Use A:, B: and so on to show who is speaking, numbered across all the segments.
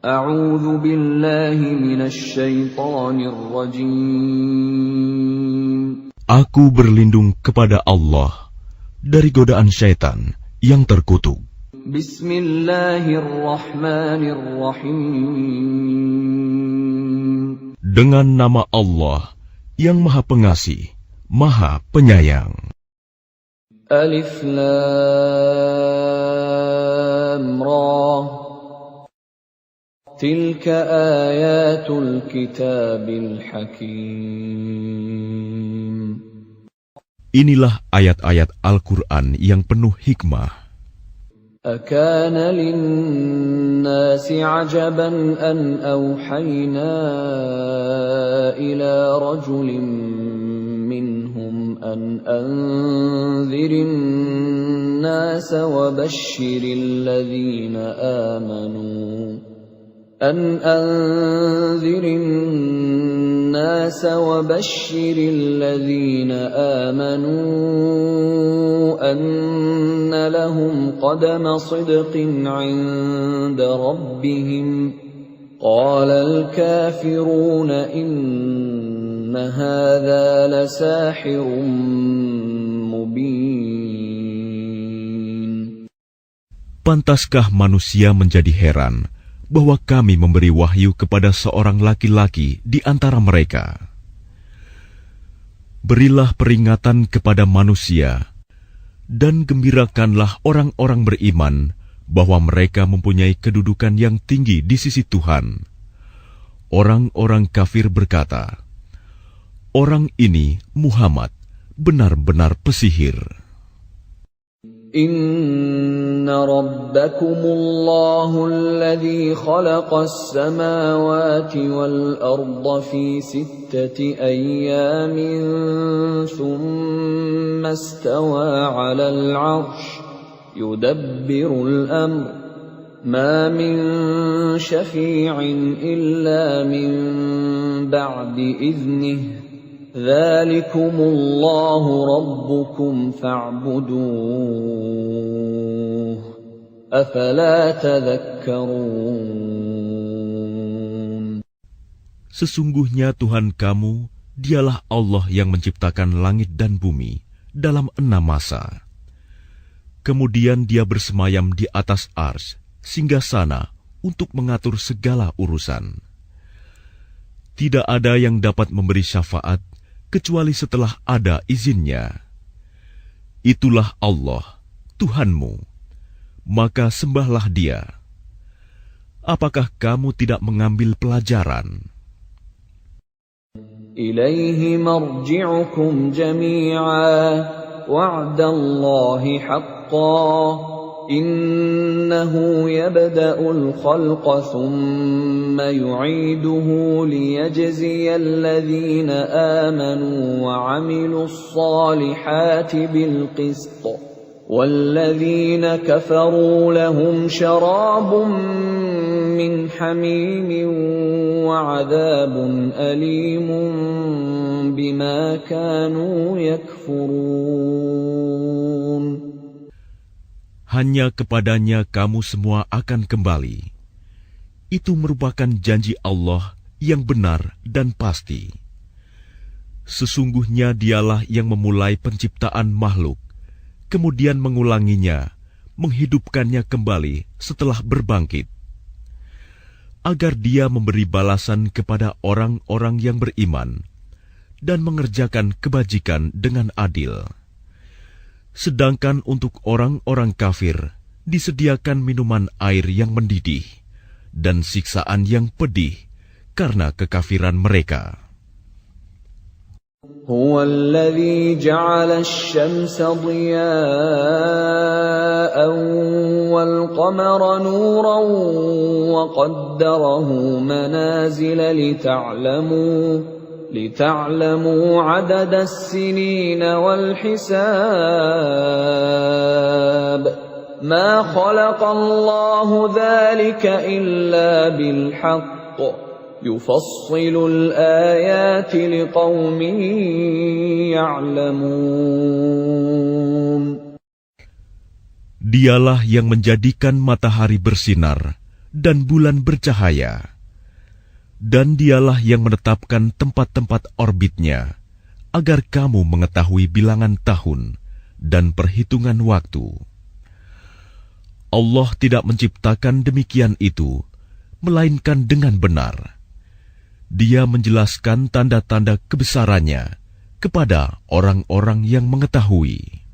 A: A'udzu billahi minasy syaithanir rajim.
B: Aku berlindung kepada Allah dari godaan syaitan yang terkutuk.
A: Bismillahirrahmanirrahim.
B: Dengan nama Allah yang Maha Pengasih, Maha Penyayang.
A: Alif Lam Ra. Tilka ayatul kitabil hakim.
B: Inilah ayat-ayat Al-Quran yang penuh hikmah.
A: Akana linnasi ajaban an awhayna ila rajulin minhum an anzirin nasa wa bashiril ladhina amanu. أن أنذر الناس وبشر الذين آمنوا أن لهم قدم صدق عند ربهم قال الكافرون إن هذا لساحر مبين.
B: Pantaskah manusia menjadi heran bahwa kami memberi wahyu kepada seorang laki-laki di antara mereka? Berilah peringatan kepada manusia, dan gembirakanlah orang-orang beriman bahwa mereka mempunyai kedudukan yang tinggi di sisi Tuhan. Orang-orang kafir berkata, "Orang ini, Muhammad, benar-benar pesihir."
A: Inna rabbakumullahu alladhi khalaqas samawati wal arda fi sittati ayyamin thumma istawa 'alal 'arsy yudabbirul amr ma min syafi'in illa min ba'di idhnihi Dzalikumullahu rabbukum fa'buduh. Afala tadhakkarun.
B: Sesungguhnya Tuhan kamu, dialah Allah yang menciptakan langit dan bumi dalam 6 masa. Kemudian Dia bersemayam di atas arsy, singgasana untuk mengatur segala urusan. Tidak ada yang dapat memberi syafaat kecuali setelah ada izinnya. Itulah Allah, Tuhanmu, maka sembahlah Dia. Apakah kamu tidak mengambil pelajaran?
A: Ilaihi marji'ukum jami'a wa'dallahi haqqan Innahu yabda'ul khalqa thumma yu'iduhu liyajziyal ladhina amanu wa 'amilus salihati bil qist walladzina kafaru lahum syarabun min hamimin wa 'adzabun alimun bima kanu yakfurun.
B: Hanya kepadanya kamu semua akan kembali. Itu merupakan janji Allah yang benar dan pasti. Sesungguhnya Dialah yang memulai penciptaan makhluk, kemudian mengulanginya, menghidupkannya kembali setelah berbangkit, agar Dia memberi balasan kepada orang-orang yang beriman dan mengerjakan kebajikan dengan adil. Sedangkan untuk orang-orang kafir disediakan minuman air yang mendidih dan siksaan yang pedih karena kekafiran mereka.
A: Huwa alladhi ja'ala asy-syamsa diya'an wal qamara nuran wa qaddarahu manazila لتعلموا عدد السنين والحساب ما خلق الله ذلك إلا بالحق يفصل الآيات لقوم يعلمون.
B: Dialah yang menjadikan matahari bersinar dan bulan bercahaya. Dan dialah yang menetapkan tempat-tempat orbitnya, agar kamu mengetahui bilangan tahun dan perhitungan waktu. Allah tidak menciptakan demikian itu, melainkan dengan benar. Dia menjelaskan tanda-tanda kebesarannya kepada orang-orang yang mengetahui.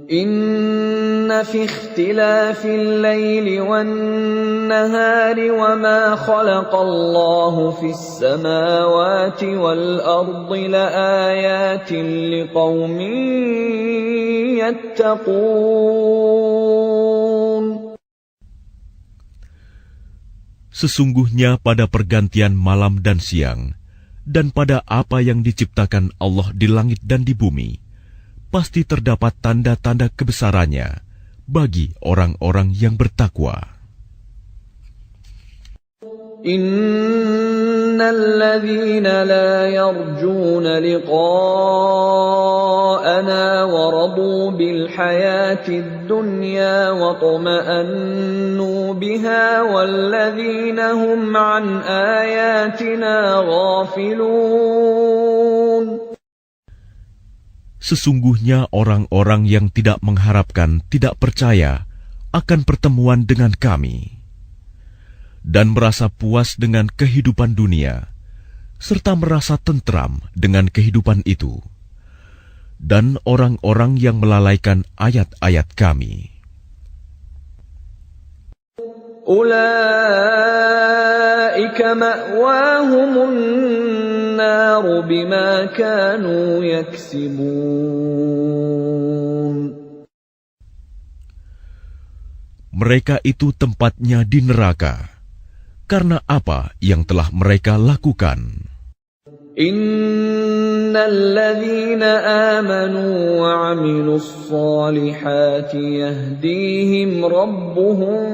A: Inna fi ikhtilafil laili wan nahari wa ma khalaqallahu fis samawati wal ardi laayatin liqaumin yattaqun.
B: Sesungguhnya pada pergantian malam dan siang, dan pada apa yang diciptakan Allah di langit dan di bumi, pasti terdapat tanda-tanda kebesarannya bagi orang-orang yang bertakwa.
A: Innal ladzina la yarjuna liqa'ana wa radu bil hayatid dunya wa tuma'annu biha wal ladzina hum an ayatina ghafilun.
B: Sesungguhnya orang-orang yang tidak mengharapkan, tidak percaya akan pertemuan dengan kami, dan merasa puas dengan kehidupan dunia, serta merasa tentram dengan kehidupan itu, dan orang-orang yang melalaikan ayat-ayat kami.
A: Ulaika ma'wahumun naru bima kanu yaksibun.
B: Mereka itu tempatnya di neraka, karena apa yang telah mereka lakukan.
A: Innal ladzina amanu wa 'amilus salihati yahdihim rabbuhum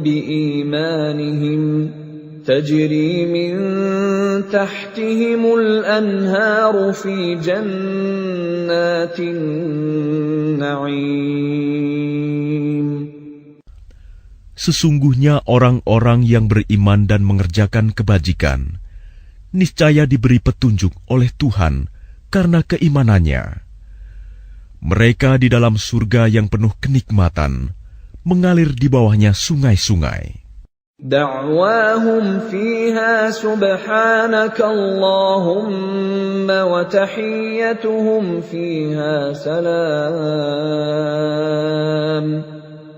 A: biimanihim tajri min tahtihimul anharu fi jannatin na'im.
B: Sesungguhnya orang-orang yang beriman dan mengerjakan kebajikan, niscaya diberi petunjuk oleh Tuhan karena keimanannya. Mereka di dalam surga yang penuh kenikmatan, mengalir di bawahnya sungai-sungai.
A: Da'wahum fiha subhanaka Allahumma wa tahiyyatuhum fiha salam.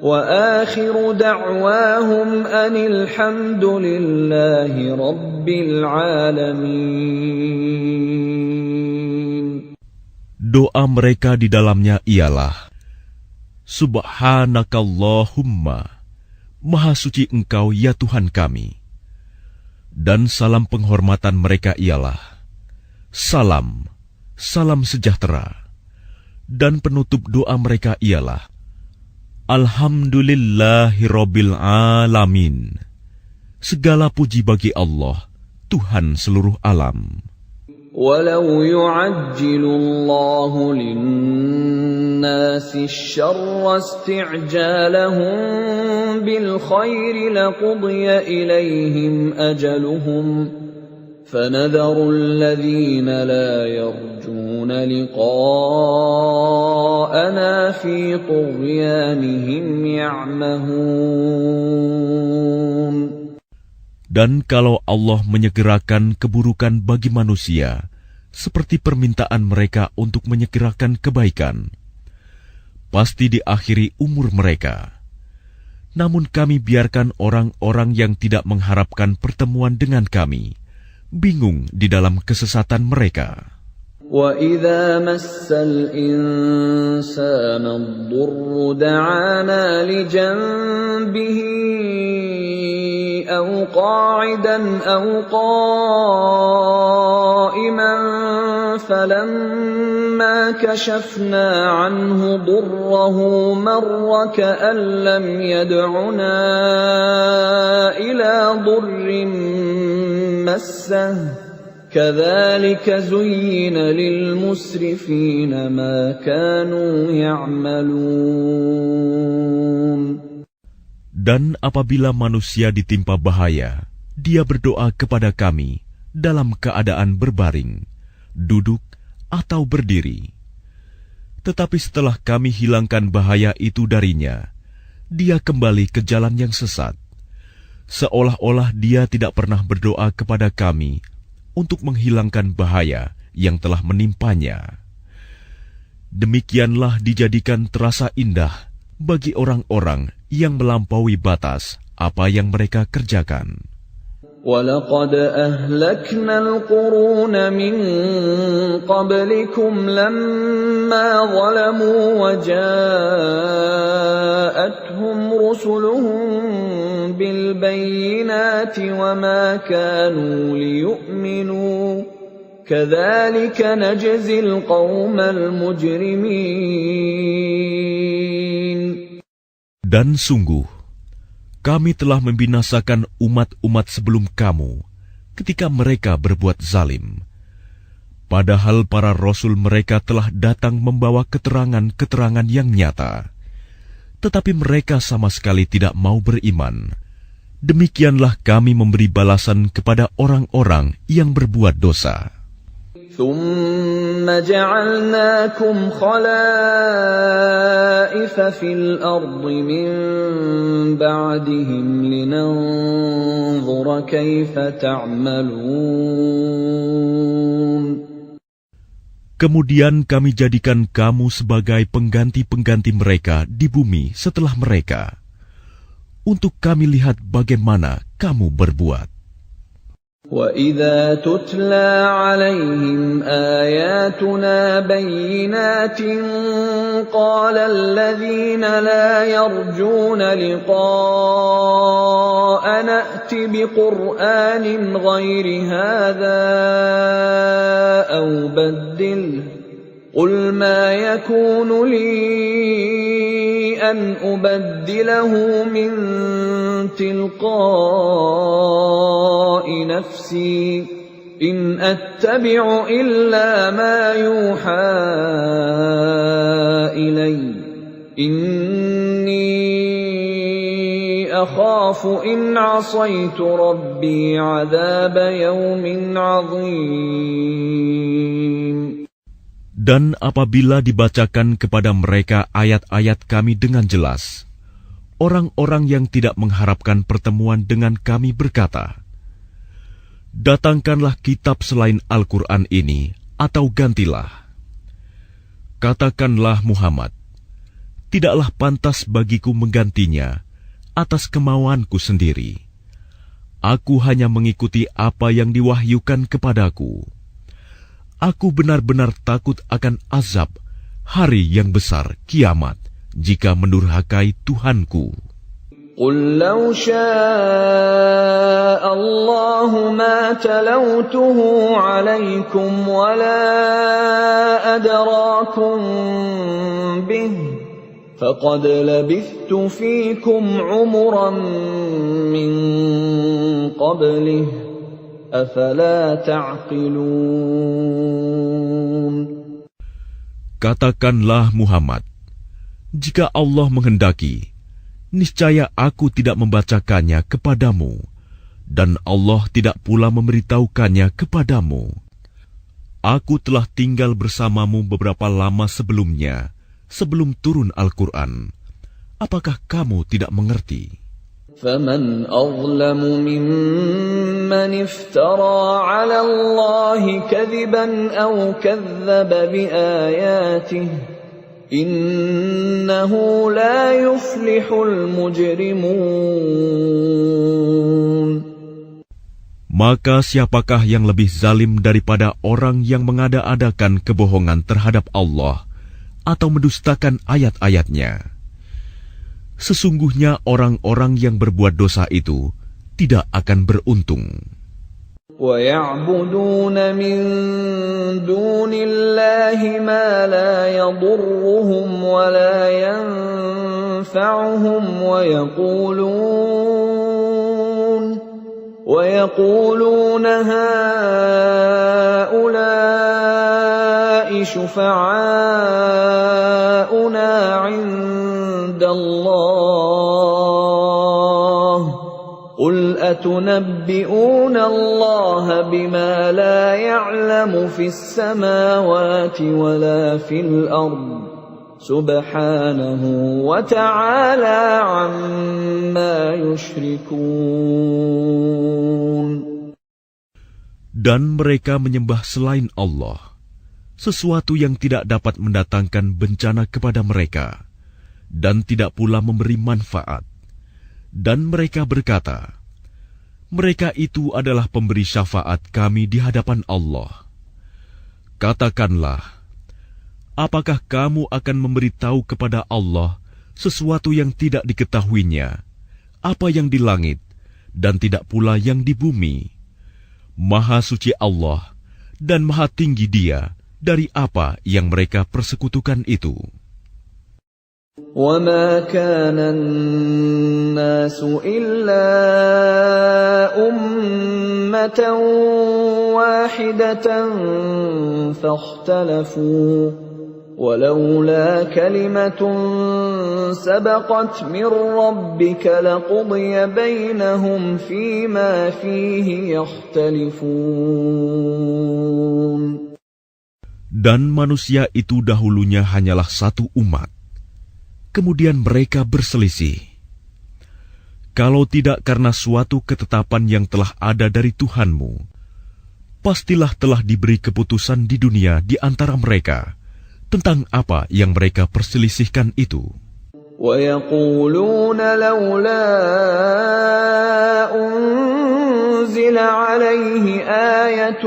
A: وآخر دعواهم أن الحمد لله رب العالمين.
B: Doa mereka di dalamnya ialah, Subhanakallahumma, Maha suci Engkau ya Tuhan kami. Dan salam penghormatan mereka ialah, Salam, salam sejahtera. Dan penutup doa mereka ialah, Alhamdulillahirabbil alamin. Segala puji bagi Allah, Tuhan seluruh alam.
A: Walau yu'ajjilu Allahu lin-nasi asy-syarra isti'jalahum bil khairi laqudiya ilaihim ajaluhum. فَنَذَرُ الَّذِينَ لَا يَرْجُونَ لِقَاءَنَا فِي طُغْيَانِهِمْ يَعْمَهُونَ.
B: Dan kalau Allah menyegerakan keburukan bagi manusia, seperti permintaan mereka untuk menyegerakan kebaikan, pasti diakhiri umur mereka. Namun kami biarkan orang-orang yang tidak mengharapkan pertemuan dengan kami bingung di dalam kesesatan mereka.
A: وَإِذَا مَسَّ الْإِنسَانَ الضُّرُّ دَعَانَا لِجَنبِهِ أَوْ قَاعِدًا أَوْ قَائِمًا فَلَمَّا كَشَفْنَا عَنْهُ ضُرَّهُ مَرَّ كَأَن لَّمْ يَدْعُنَا إِلَى ضُرٍّ مَّسَّهُ كَذَلِكَ زُيِّنَ لِلْمُسْرِفِينَ مَا كَانُوا يَعْمَلُونَ.
B: Dan apabila manusia ditimpa bahaya, dia berdoa kepada kami dalam keadaan berbaring, duduk, atau berdiri. Tetapi setelah kami hilangkan bahaya itu darinya, dia kembali ke jalan yang sesat, seolah-olah dia tidak pernah berdoa kepada kami untuk menghilangkan bahaya yang telah menimpanya. Demikianlah dijadikan terasa indah bagi orang-orang yang melampaui batas apa yang mereka kerjakan.
A: وَلَقَدْ أَهْلَكْنَا الْقُرُونَ مِنْ قَبْلِكُمْ لَمَّا ظَلَمُوا وَجَاءَتْهُمْ رُسُلُهُم بِالْبَيِّنَاتِ وَمَا كَانُوا لِيُؤْمِنُوا كَذَلِكَ نَجْزِي الْقَوْمَ الْمُجْرِمِينَ.
B: Dan sungguh, kami telah membinasakan umat-umat sebelum kamu ketika mereka berbuat zalim. Padahal para rasul mereka telah datang membawa keterangan-keterangan yang nyata. Tetapi mereka sama sekali tidak mau beriman. Demikianlah kami memberi balasan kepada orang-orang yang berbuat dosa.
A: ثُمَّ جَعَلْنَاكُمْ خَلَائِفَ فِي الْأَرْضِ مِنْ بَعْدِهِمْ لِنَنْظُرَ كَيْفَ تَعْمَلُونَ.
B: Kemudian kami jadikan kamu sebagai pengganti-pengganti mereka di bumi setelah mereka, untuk kami lihat bagaimana kamu berbuat.
A: وَإِذَا تُتْلَى عَلَيْهِمْ آيَاتُنَا بَيِّنَاتٍ قَالَ الَّذِينَ لَا يَرْجُونَ لِقَاءَنَا ائْتِ بِقُرْآنٍ غَيْرِ هَذَا أَوْ بَدِّلْهُ قُلْ مَا يَكُونُ لِي أَنْ أُبَدِّلَهُ مِنْ تِلْقَاءِ نَفْسِي إِنْ أَتَّبِعُ إِلَّا مَا يُوحَى إِلَيَّ إِنِّي أَخَافُ إِنْ عَصَيْتُ رَبِّي عَذَابَ يَوْمٍ عَظِيمٍ.
B: Dan apabila dibacakan kepada mereka ayat-ayat kami dengan jelas, orang-orang yang tidak mengharapkan pertemuan dengan kami berkata, "Datangkanlah kitab selain Al-Quran ini, atau gantilah." Katakanlah Muhammad, "Tidaklah pantas bagiku menggantinya atas kemauanku sendiri. Aku hanya mengikuti apa yang diwahyukan kepadaku. Aku benar-benar takut akan azab hari yang besar kiamat jika mendurhakai Tuhanku."
A: قُلْ لَوْ شَاءَ اللَّهُ مَا تَلَوْتُهُ عَلَيْكُمْ وَلَا أَدْرَاكُمْ بِهِ فَقَدْ لَبِثْتُ فِيكُمْ عُمُرًا مِّن قَبْلِهِ أَفَلَا تَعْقِلُونَ.
B: Katakanlah Muhammad, jika Allah menghendaki, niscaya aku tidak membacakannya kepadamu, dan Allah tidak pula memberitahukannya kepadamu. Aku telah tinggal bersamamu beberapa lama sebelumnya, sebelum turun Al-Quran. Apakah kamu tidak mengerti?
A: فَمَنْ أَظْلَمُ مِمَّنِ افْتَرَى عَلَى اللَّهِ كَذِبًا أَوْ كَذَّبَ بِآيَاتِهِ إِنَّهُ لَا يُفْلِحُ الْمُجْرِمُونَ.
B: Maka siapakah yang lebih zalim daripada orang yang mengada-adakan kebohongan terhadap Allah atau mendustakan ayat-ayatnya? Sesungguhnya orang-orang yang berbuat dosa itu tidak akan beruntung.
A: وَيَعْبُدُونَ مِن دُونِ اللَّهِ مَا لَا يَضُرُّهُمْ وَلَا يَنفَعُهُمْ وَيَقُولُونَ هَٰؤُلَاءِ شُفَعَاؤُنَا عِندَ اللَّهِ قل أتنبئون الله بما لا يعلم في السماوات ولا في الأرض سبحانه وتعالى عما يشركون.
B: Dan mereka menyembah selain Allah sesuatu yang tidak dapat mendatangkan bencana kepada mereka dan tidak pula memberi manfaat. Dan mereka berkata, mereka itu adalah pemberi syafaat kami di hadapan Allah. Katakanlah, apakah kamu akan memberitahu kepada Allah sesuatu yang tidak diketahuinya, apa yang di langit dan tidak pula yang di bumi? Maha suci Allah dan maha tinggi Dia dari apa yang mereka persekutukan itu.
A: وَمَا كَانَ النَّاسُ إِلَّا أُمَّةً وَاحِدَةً فَاخْتَلَفُوا وَلَوْلَا كَلِمَةٌ سَبَقَتْ مِنْ رَبِّكَ لَقُضِيَ بَيْنَهُمْ فِيمَا فِيهِ يَخْتَلِفُونَ.
B: Dan manusia itu dahulunya hanyalah satu umat. Kemudian mereka berselisih. Kalau tidak karena suatu ketetapan yang telah ada dari Tuhanmu, pastilah telah diberi keputusan di dunia di antara mereka tentang apa yang mereka perselisihkan itu.
A: وَيَقُولُونَ لَوْلَا أُنْزِلَ عَلَيْهِ آيَةٌ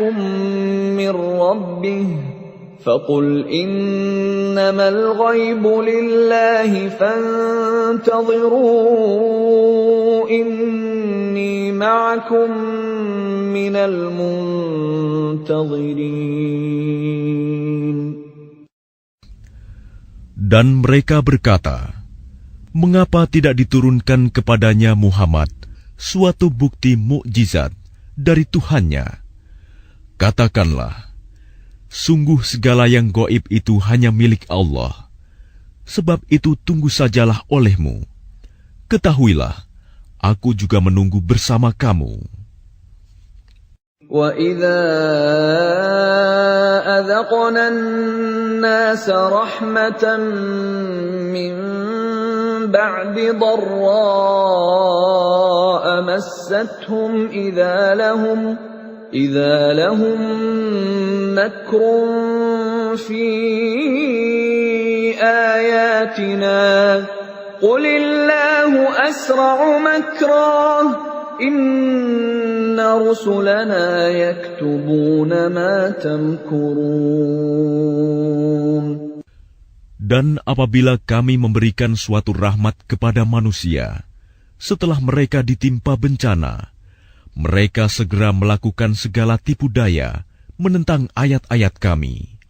A: مِّن رَّبِّهِ فَقُلْ إِنَّمَا الْغَيْبُ لِلَّهِ فَانْتَظِرُوا إِنِّي مَعَكُمْ مِنَ الْمُنْتَظِرِينَ.
B: Dan mereka berkata, mengapa tidak diturunkan kepadanya Muhammad suatu bukti mukjizat dari Tuhannya? Katakanlah, sungguh segala yang gaib itu hanya milik Allah. Sebab itu tunggu sajalah olehmu. Ketahuilah, aku juga menunggu bersama kamu.
A: وَإِذَا أَذَقْنَا النَّاسَ رَحْمَةً مِّن بَعْدِ ضَرَّاءَ مَسَّتْهُمْ إِذَا لَهُم مَّكْرٌ فِي آيَاتِنَا قُلِ اللَّهُ أَسْرَعُ مَكْرًا إِنَّ رُسُلَنَا يَكْتُبُونَ مَا تَمْكُرُونَ.
B: Dan apabila kami memberikan suatu rahmat kepada manusia, setelah mereka ditimpa bencana, mereka segera melakukan segala tipu daya menentang ayat-ayat kami.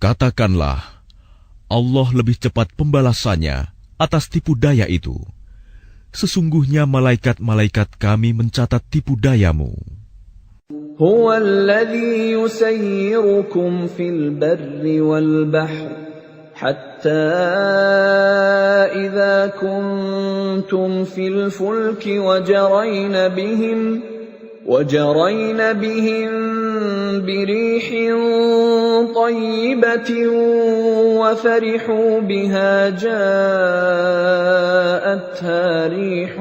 B: Katakanlah, Allah lebih cepat pembalasannya atas tipu daya itu. Sesungguhnya malaikat-malaikat kami mencatat tipu dayamu.
A: هُوَ الَّذِي يُسَيِّرُكُمْ فِي الْبَرِّ وَالْبَحْرِ حَتَّى إِذَا كُنْتُمْ فِي الْفُلْكِ وَجَرَيْنَ بِهِمْ بِرِيحٍ طَيِّبَةٍ وَفَرِحُوا بِهَا جَاءَتْهَا رِيحٌ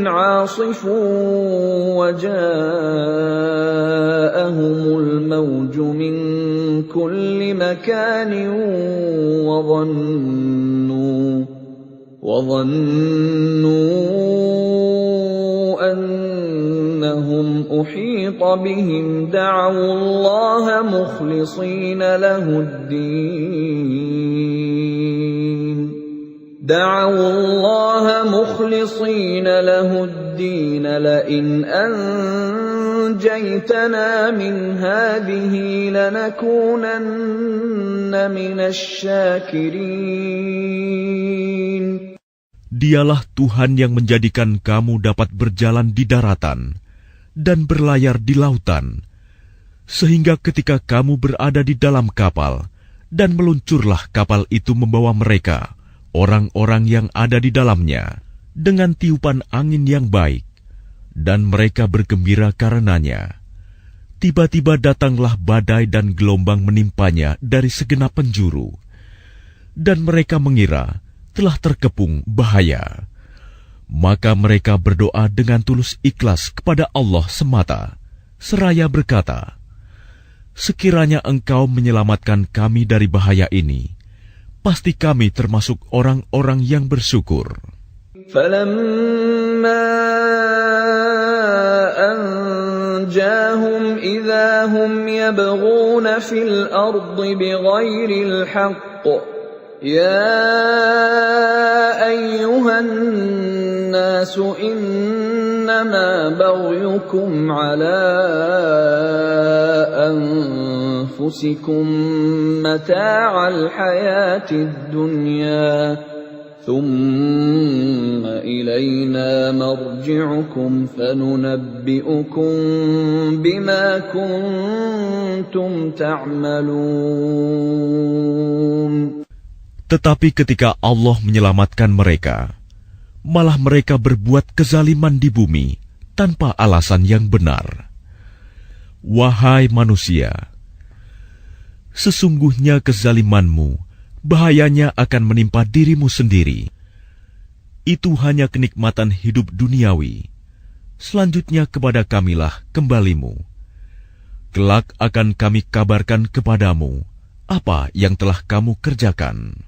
A: عَاصِفٌ وَجَاءَهُمُ الْمَوْجُ مِنْ كُلِّ مَكَانٍ وَظَنُّوا أَنَّهُمْ أُحِيطَ بِهِمْ دَعَوُا اللَّهَ مُخْلِصِينَ لَهُ الدِّينَ لَئِنْ أَنْجَيْتَنَا مِنْ هَٰذِهِ لَنَكُونَنَّ مِنَ الشَّاكِرِينَ.
B: Dialah Tuhan yang menjadikan kamu dapat berjalan di daratan dan berlayar di lautan, sehingga ketika kamu berada di dalam kapal Dan meluncurlah kapal itu membawa mereka, orang-orang yang ada di dalamnya, dengan tiupan angin yang baik, dan mereka bergembira karenanya. Tiba-tiba datanglah badai dan gelombang menimpanya dari segenap penjuru, dan mereka mengira telah terkepung bahaya. Maka mereka berdoa dengan tulus ikhlas kepada Allah semata, seraya berkata, "Sekiranya Engkau menyelamatkan kami dari bahaya ini, pasti kami termasuk orang-orang yang bersyukur."
A: فَلَمَّا أَنْجَاهُمْ إِذَا هُمْ يَبْغُونَ فِي الْأَرْضِ بِغَيْرِ الْحَقِّ يَا أَيُّهَا النَّاسُ إِنَّمَا بَغْيُكُمْ عَلَى أَنفُسِكُم مَّتَاعَ الْحَيَاةِ الدُّنْيَا ثُمَّ إِلَيْنَا مَرْجِعُكُمْ فَنُنَبِّئُكُم بِمَا كُنتُمْ تَعْمَلُونَ.
B: Tetapi ketika Allah menyelamatkan mereka, malah mereka berbuat kezaliman di bumi tanpa alasan yang benar. Wahai manusia, sesungguhnya kezalimanmu bahayanya akan menimpa dirimu sendiri. Itu hanya kenikmatan hidup duniawi. Selanjutnya kepada Kamilah kembalimu. Kelak akan kami kabarkan kepadamu apa yang telah kamu kerjakan.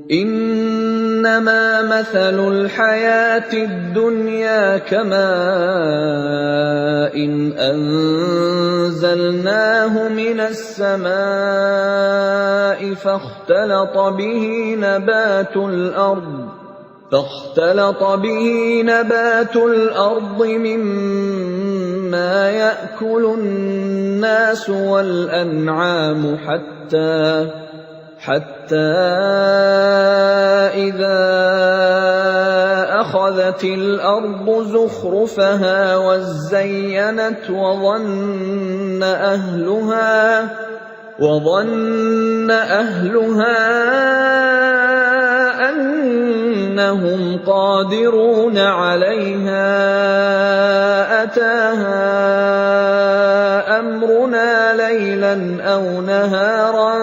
A: إنما مثل الحياة الدنيا كماء أنزلناه من السماء فاختلط به نبات الأرض مما يأكل الناس والأنعام حتى إذا أخذت الأرض زخرفها وزينت وظن أهلها أنهم قادرون عليها أتاها أمرنا ليلا أو نهارا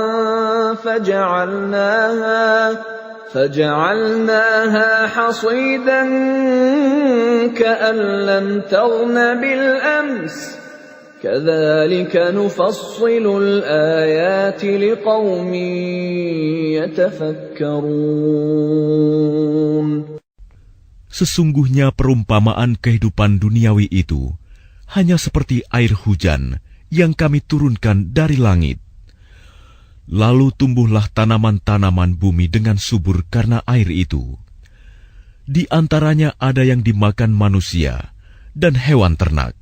A: فجعلناها حصيدا كأن لم تغن بالأمس كذلك نفصل الآيات لقوم يتفكرون.
B: Sesungguhnya perumpamaan kehidupan duniawi itu hanya seperti air hujan yang kami turunkan dari langit. Lalu tumbuhlah tanaman-tanaman bumi dengan subur karena air itu. Di antaranya ada yang dimakan manusia dan hewan ternak.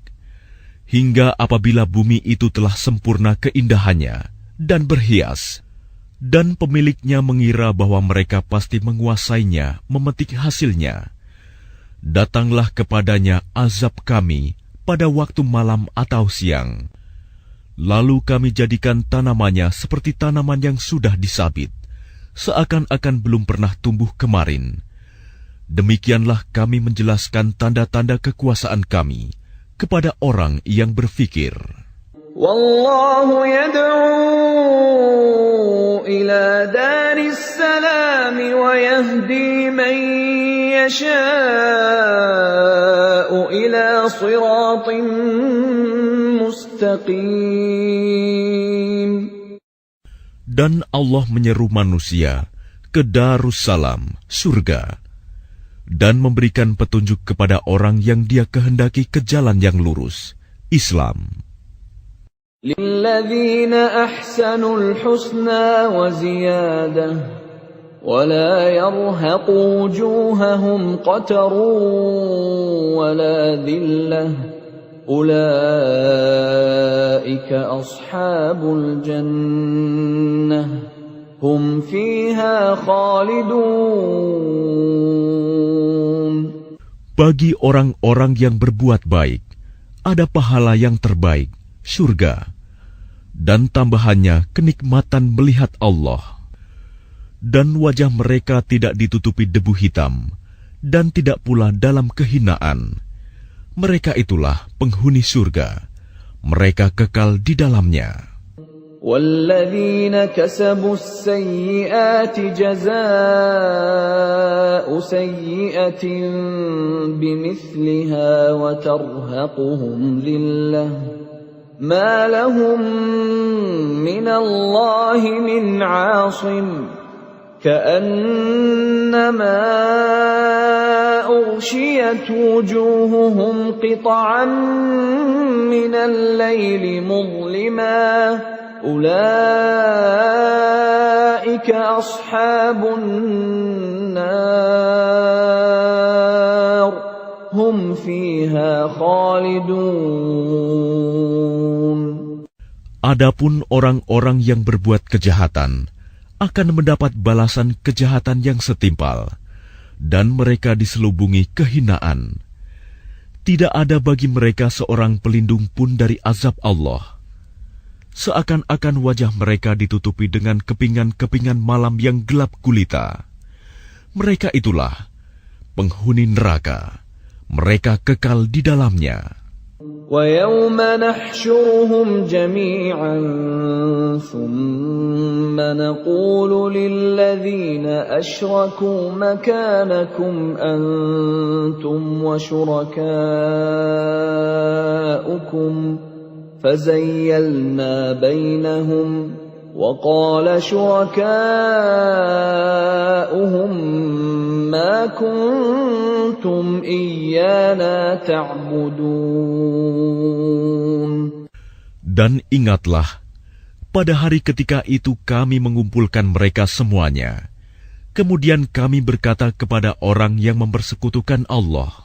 B: Hingga apabila bumi itu telah sempurna keindahannya dan berhias, dan pemiliknya mengira bahwa mereka pasti menguasainya, memetik hasilnya, datanglah kepadanya azab kami pada waktu malam atau siang. Lalu kami jadikan tanamannya seperti tanaman yang sudah disabit, seakan-akan belum pernah tumbuh kemarin. Demikianlah kami menjelaskan tanda-tanda kekuasaan kami kepada orang yang berfikir.
A: Wallahu yad'u ila daris salam wa yahdi man yasha'u ila siratin mustaqim.
B: Dan Allah menyeru manusia ke Darussalam, surga, dan memberikan petunjuk kepada orang yang Dia kehendaki ke jalan yang lurus, Islam.
A: Lilladzina ahsanul husna wa ziyadah wa la yarhaqu wujuhahum qatarun wa la dhillah ulaika ashabul jannah hum fiha khalidun.
B: Bagi orang-orang yang berbuat baik ada pahala yang terbaik, surga, dan tambahannya kenikmatan melihat Allah. Dan wajah mereka tidak ditutupi debu hitam, dan tidak pula dalam kehinaan. Mereka itulah penghuni surga. Mereka kekal di dalamnya.
A: وَالَّذِينَ كَسَبُوا السَّيِّئَاتِ جَزَاءُ سَيِّئَةٍ بِمِثْلِهَا وَتَرْهَقُهُمْ ذِلَّةٌ مَا لَهُم مِّنَ اللَّهِ مِنْ عَاصِمٍ كَأَنَّمَا أُغْشِيَتْ وُجُوهُهُمْ قِطَعًا مِّنَ اللَّيْلِ مُظْلِمًا أُولَئِكَ أَصْحَابُ النَّارِ هُمْ فِيهَا خَالِدُونَ.
B: Adapun orang-orang yang berbuat kejahatan akan mendapat balasan kejahatan yang setimpal, dan mereka diselubungi kehinaan. Tidak ada bagi mereka seorang pelindung pun dari azab Allah. Seakan-akan wajah mereka ditutupi dengan kepingan-kepingan malam yang gelap gulita. Mereka itulah penghuni neraka. Mereka kekal di dalamnya.
A: وَيَوْمَ نَحْشُرُهُمْ جَمِيعًا ثُمَّ نَقُولُ لِلَّذِينَ أَشْرَكُوا مَكَانَكُمْ أَنْتُمْ وَشُرَكَاؤُكُمْ فَزَيَّلْنَا بَيْنَهُمْ وَقَالَ شُرَكَاؤُهُمْ مَا كُنْتُمْ إِيَّانَا تَعْبُدُونَ.
B: Dan ingatlah, pada hari ketika itu kami mengumpulkan mereka semuanya. Kemudian kami berkata kepada orang yang mempersekutukan Allah,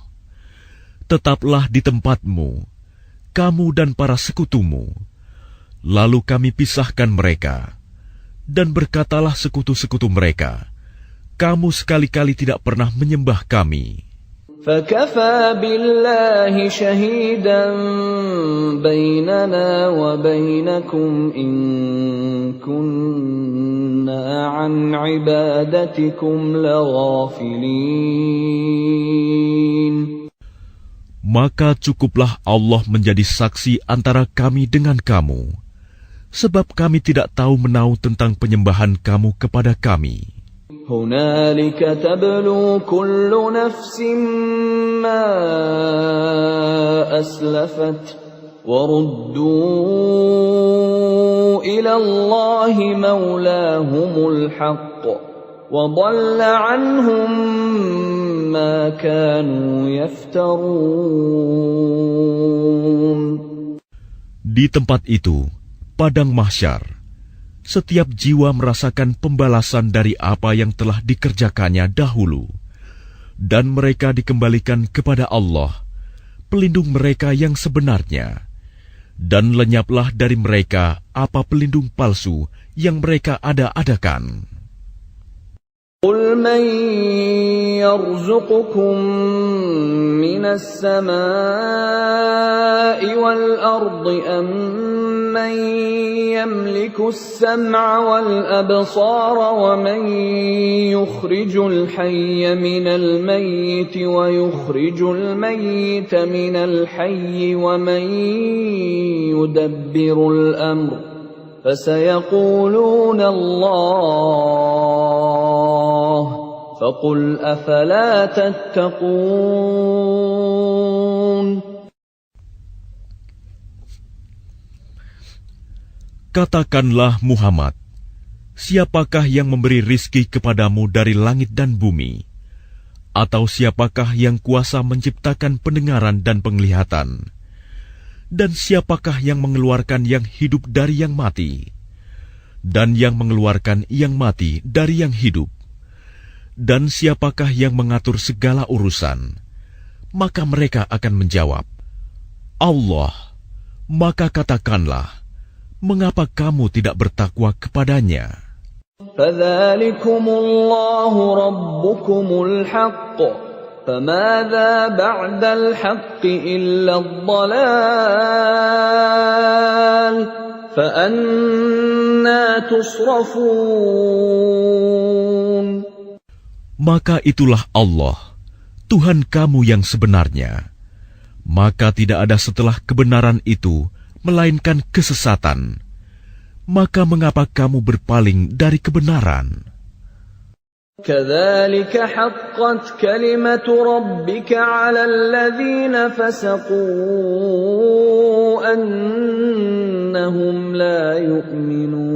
B: "Tetaplah di tempatmu, kamu dan para sekutumu." Lalu kami pisahkan mereka, dan berkatalah sekutu-sekutu mereka, "Kamu sekali-kali tidak pernah menyembah kami."
A: فَكَفَى بِاللَّهِ شَهِيدًا بَيْنَنَا وَبَيْنَكُمْ إِن كُنَّا عَنْ عِبَادَتِكُمْ لَغَافِلِينَ.
B: Maka cukuplah Allah menjadi saksi antara kami dengan kamu, sebab kami tidak tahu menau tentang penyembahan kamu kepada kami.
A: هُنَالِكَ تَبْلُو كُلُّ نَفْسٍ مَّا أَسْلَفَتْ وَرُدُّوا إِلَى اللَّهِ مَوْلَاهُمُ الْحَقِّ وَضَلَّ عَنْهُم مَّا كَانُوا يَفْتَرُونَ.
B: Di tempat itu, padang mahsyar, setiap jiwa merasakan pembalasan dari apa yang telah dikerjakannya dahulu, dan mereka dikembalikan kepada Allah, pelindung mereka yang sebenarnya, dan lenyaplah dari mereka apa pelindung palsu yang mereka ada-adakan.
A: قُلْ مَنْ يَرْزُقُكُمْ مِنَ السَّمَاءِ وَالْأَرْضِ أَمَّنْ يَمْلِكُ السَّمْعَ وَالْأَبْصَارَ وَمَنْ يُخْرِجُ الْحَيَّ مِنَ الْمَيِّتِ وَيُخْرِجُ الْمَيِّتَ مِنَ الْحَيِّ وَمَنْ يُدَبِّرُ الْأَمْرَ فَسَيَقُولُونَ اللَّهُ فَقُلْ أَفَلَا تَتَّقُونَ.
B: Katakanlah Muhammad, siapakah yang memberi rizki kepadamu dari langit dan bumi? Atau siapakah yang kuasa menciptakan pendengaran dan penglihatan? Dan siapakah yang mengeluarkan yang hidup dari yang mati? Dan yang mengeluarkan yang mati dari yang hidup? Dan siapakah yang mengatur segala urusan? Maka mereka akan menjawab, Allah. Maka katakanlah, mengapa kamu tidak bertakwa kepadanya?
A: فَذَلِكُمُ اللَّهُ رَبُّكُمُ الْحَقُّ فَمَاذَا بَعْدَ الْحَقِّ إِلَّا الضَّلَالُ فأنا تصرفون.
B: Maka itulah Allah, Tuhan kamu yang sebenarnya. Maka tidak ada setelah kebenaran itu, melainkan kesesatan. Maka mengapa kamu berpaling dari kebenaran?
A: كذلك حقت كلمة ربك على الذين فسقوا أنهم لا يؤمنون.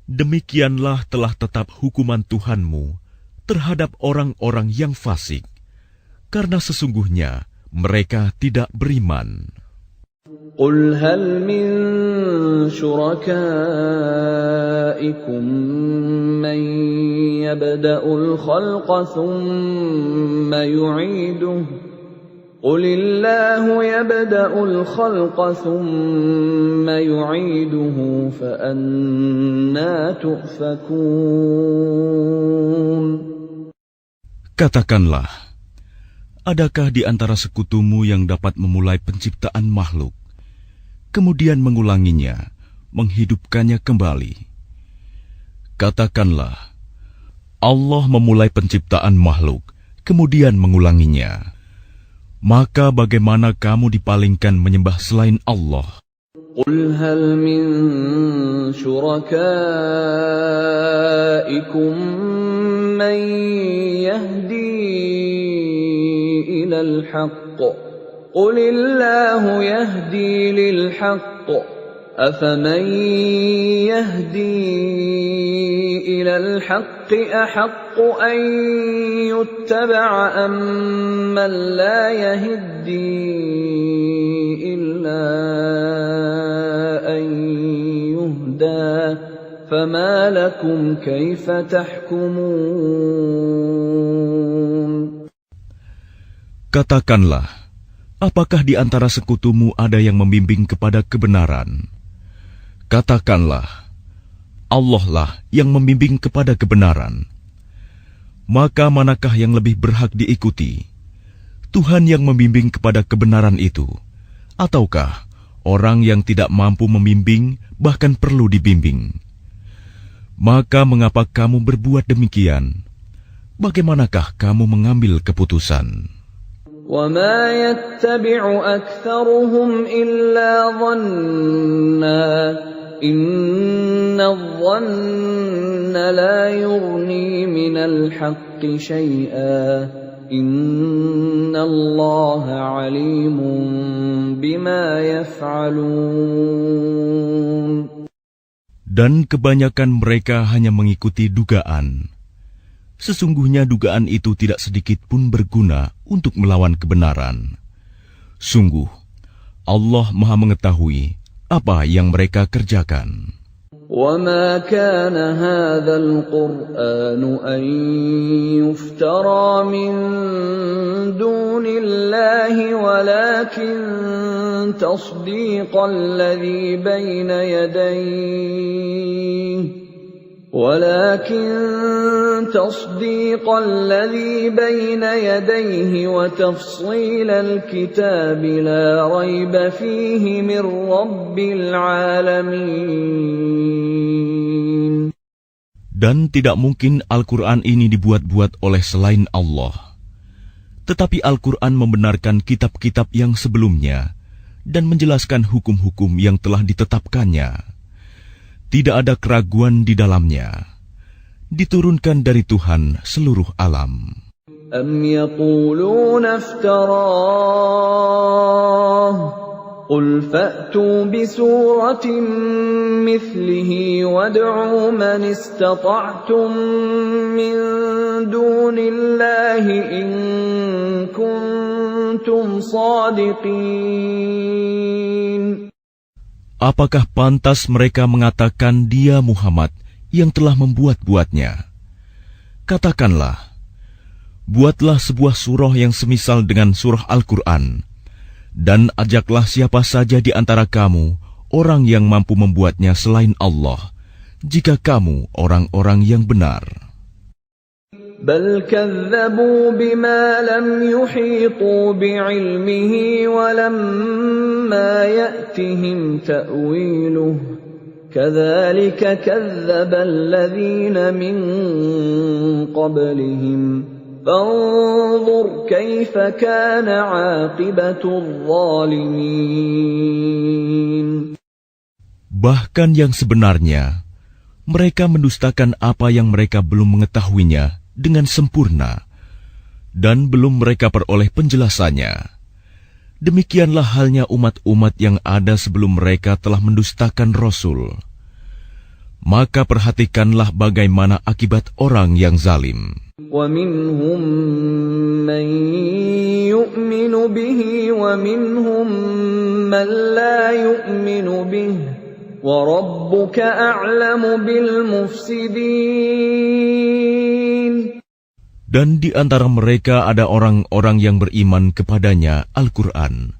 B: Demikianlah telah tetap hukuman Tuhanmu terhadap orang-orang yang fasik, karena sesungguhnya mereka tidak beriman.
A: قل هل من شركائكم من يبدأ الخلق ثم يعيده قل الله يبدأ الخلق ثم يعيده فأنى تؤفكون.
B: Katakanlah, adakah di antara sekutumu yang dapat memulai penciptaan makhluk, kemudian mengulanginya, menghidupkannya kembali? Katakanlah, Allah memulai penciptaan makhluk, kemudian mengulanginya. Maka bagaimana kamu dipalingkan menyembah selain Allah?
A: قل هل من شركائكم من يهدي إلى الحق قل الله يهدي للحق أفمن يهدي إلى الحق أحق أن يتبع أمن لا يهدي إلا أن يهدى فما لكم كيف تحكمون.
B: Katakanlah, apakah di antara sekutumu ada yang membimbing kepada kebenaran? Katakanlah, Allah lah yang membimbing kepada kebenaran. Maka manakah yang lebih berhak diikuti? Tuhan yang membimbing kepada kebenaran itu, ataukah orang yang tidak mampu membimbing, bahkan perlu dibimbing? Maka mengapa kamu berbuat demikian? Bagaimanakah kamu mengambil keputusan?
A: وَمَا يَتَّبِعُ أَكْثَرُهُمْ إِلَّا ظَنًّا إِنَّ الظَّنَّ لَا يُغْنِي مِنَ الْحَقِّ شَيْئًا إِنَّ اللَّهَ عَلِيمٌ بِمَا يَفْعَلُونَ.
B: Dan kebanyakan mereka hanya mengikuti dugaan. Sesungguhnya dugaan itu tidak sedikit pun berguna untuk melawan kebenaran. Sungguh, Allah Maha mengetahui apa yang mereka kerjakan.
A: وَمَا كَانَ هَذَا الْقُرْآنُ أَن يُفْتَرَى مِن دُونِ اللَّهِ وَلَكِن تَصْدِيقَ الَّذِي بَيْنَ يَدَيْهِ وَتَفْصِيلَ الْكِتَابِ لَا رَيْبَ فِيهِ مِنْ رَبِّ الْعَالَمِينَ.
B: Dan tidak mungkin Al-Quran ini dibuat-buat oleh selain Allah. Tetapi Al-Quran membenarkan kitab-kitab yang sebelumnya dan menjelaskan hukum-hukum yang telah ditetapkannya. Tidak ada keraguan di dalamnya. Diturunkan dari Tuhan seluruh alam.
A: أَمْ يَقُولُونَ افْتَرَاهُ قُلْ فَأْتُوا بِسُورَةٍ مِثْلِهِ وَادْعُوا مَنِ اسْتَطَعْتُم مِّن دُونِ اللَّهِ إِن كُنتُمْ صَادِقِينَ.
B: Apakah pantas mereka mengatakan Dia Muhammad yang telah membuat-buatnya? Katakanlah, buatlah sebuah surah yang semisal dengan surah Al-Quran, dan ajaklah siapa saja di antara kamu orang yang mampu membuatnya selain Allah, jika kamu orang-orang yang benar.
A: بل كذبوا بما لم يحيطوا بعلمه ولما يأتهم تأويله كذلك كذب الذين من قبلهم فانظر كيف كان عاقبة الظالمين.
B: Bahkan yang sebenarnya, mereka mendustakan apa yang mereka belum mengetahuinya dengan sempurna, dan belum mereka peroleh penjelasannya. Demikianlah halnya umat-umat yang ada sebelum mereka telah mendustakan Rasul. Maka perhatikanlah bagaimana akibat orang yang zalim.
A: وَمِنْهُمْ مَنْ يُؤْمِنُ بِهِ وَمِنْهُمْ مَنْ لَا يُؤْمِنُ بِهِ وَرَبُّكَ أَعْلَمُ بِالْمُفْسِدِينَ.
B: Dan di antara mereka ada orang-orang yang beriman kepadanya Al-Quran,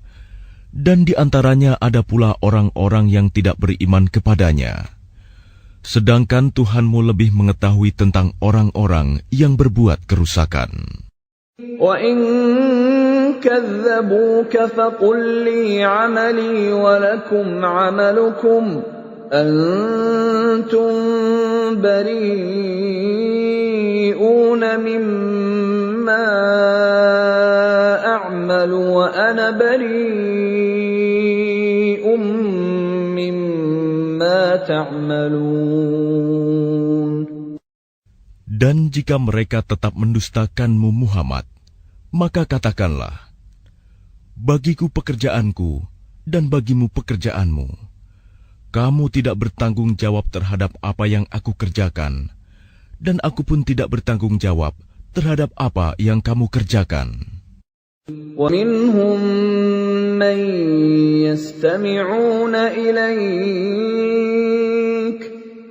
B: dan di antaranya ada pula orang-orang yang tidak beriman kepadanya. Sedangkan Tuhanmu lebih mengetahui tentang orang-orang yang berbuat kerusakan.
A: وَإِن كَذَّبُوكَ فَقُل لِّي عَمَلِي وَلَكُمْ عَمَلُكُمْ أَنتُم بَرِيئُونَ مِمَّا أَعْمَلُ وَأَنَا بَرِيءٌ مِّمَّا تَعْمَلُونَ.
B: Dan jika mereka tetap mendustakanmu Muhammad, maka katakanlah, bagiku pekerjaanku dan bagimu pekerjaanmu. Kamu tidak bertanggung jawab terhadap apa yang aku kerjakan, dan aku pun tidak bertanggung jawab terhadap apa yang kamu kerjakan.
A: وَمِنْهُمْ مَنْ يَسْتَمِعُونَ إِلَيْكَ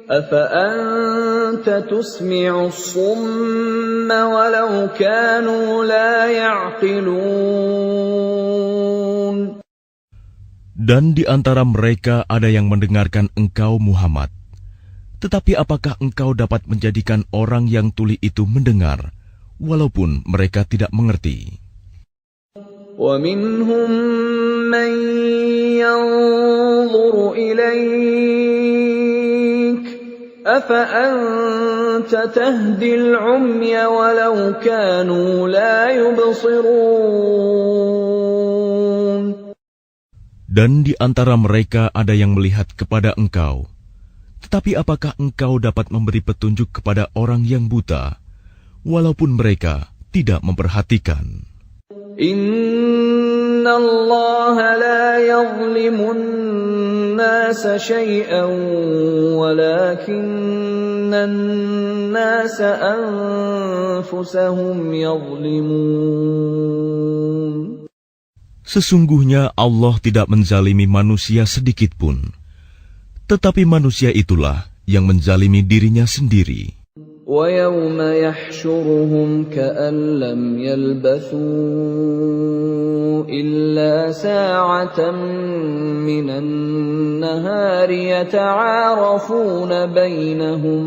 A: أَفَأَنْتَ تُسْمِعُ الصُّمَّ وَلَوْ كَانُوا لَا يَعْقِلُونَ.
B: Dan di antara mereka ada yang mendengarkan engkau Muhammad. Tetapi apakah engkau dapat menjadikan orang yang tuli itu mendengar, walaupun mereka tidak mengerti?
A: وَمِنْهُمْ مَنْ يَنْظُرُ إِلَيْكَ أَفَأَنْتَ تَهْدِي الْعُمْيَ وَلَوْ كَانُوا لَا يُبْصِرُونَ.
B: Dan di antara mereka ada yang melihat kepada engkau. Tetapi apakah engkau dapat memberi petunjuk kepada orang yang buta, walaupun mereka tidak memperhatikan?
A: Inna Allah la yazlimun nasa shay'an walakinnan nasa anfusahum yazlimun.
B: Sesungguhnya Allah tidak menzalimi manusia sedikitpun, tetapi manusia itulah yang menzalimi dirinya sendiri.
A: وَيَوْمَ يَحْشُرُهُمْ كَأَن لَّمْ يَلْبَثُوا إِلَّا سَاعَةً مِّنَ النَّهَارِ يَتَعَارَفُونَ بَيْنَهُمْ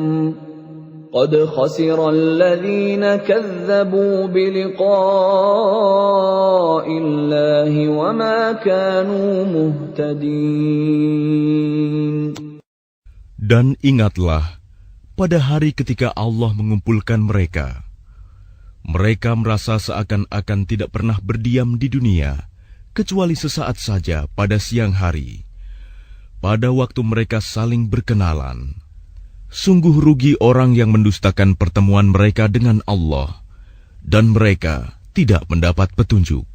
A: قَدْ خَسِرَ الَّذِينَ كَذَّبُوا بِلِقَاءِ اللَّهِ وَمَا كَانُوا مُهْتَدِينَ.
B: Dan ingatlah, pada hari ketika Allah mengumpulkan mereka, mereka merasa seakan-akan tidak pernah berdiam di dunia, kecuali sesaat saja pada siang hari, pada waktu mereka saling berkenalan. Sungguh rugi orang yang mendustakan pertemuan mereka dengan Allah, dan mereka tidak mendapat petunjuk.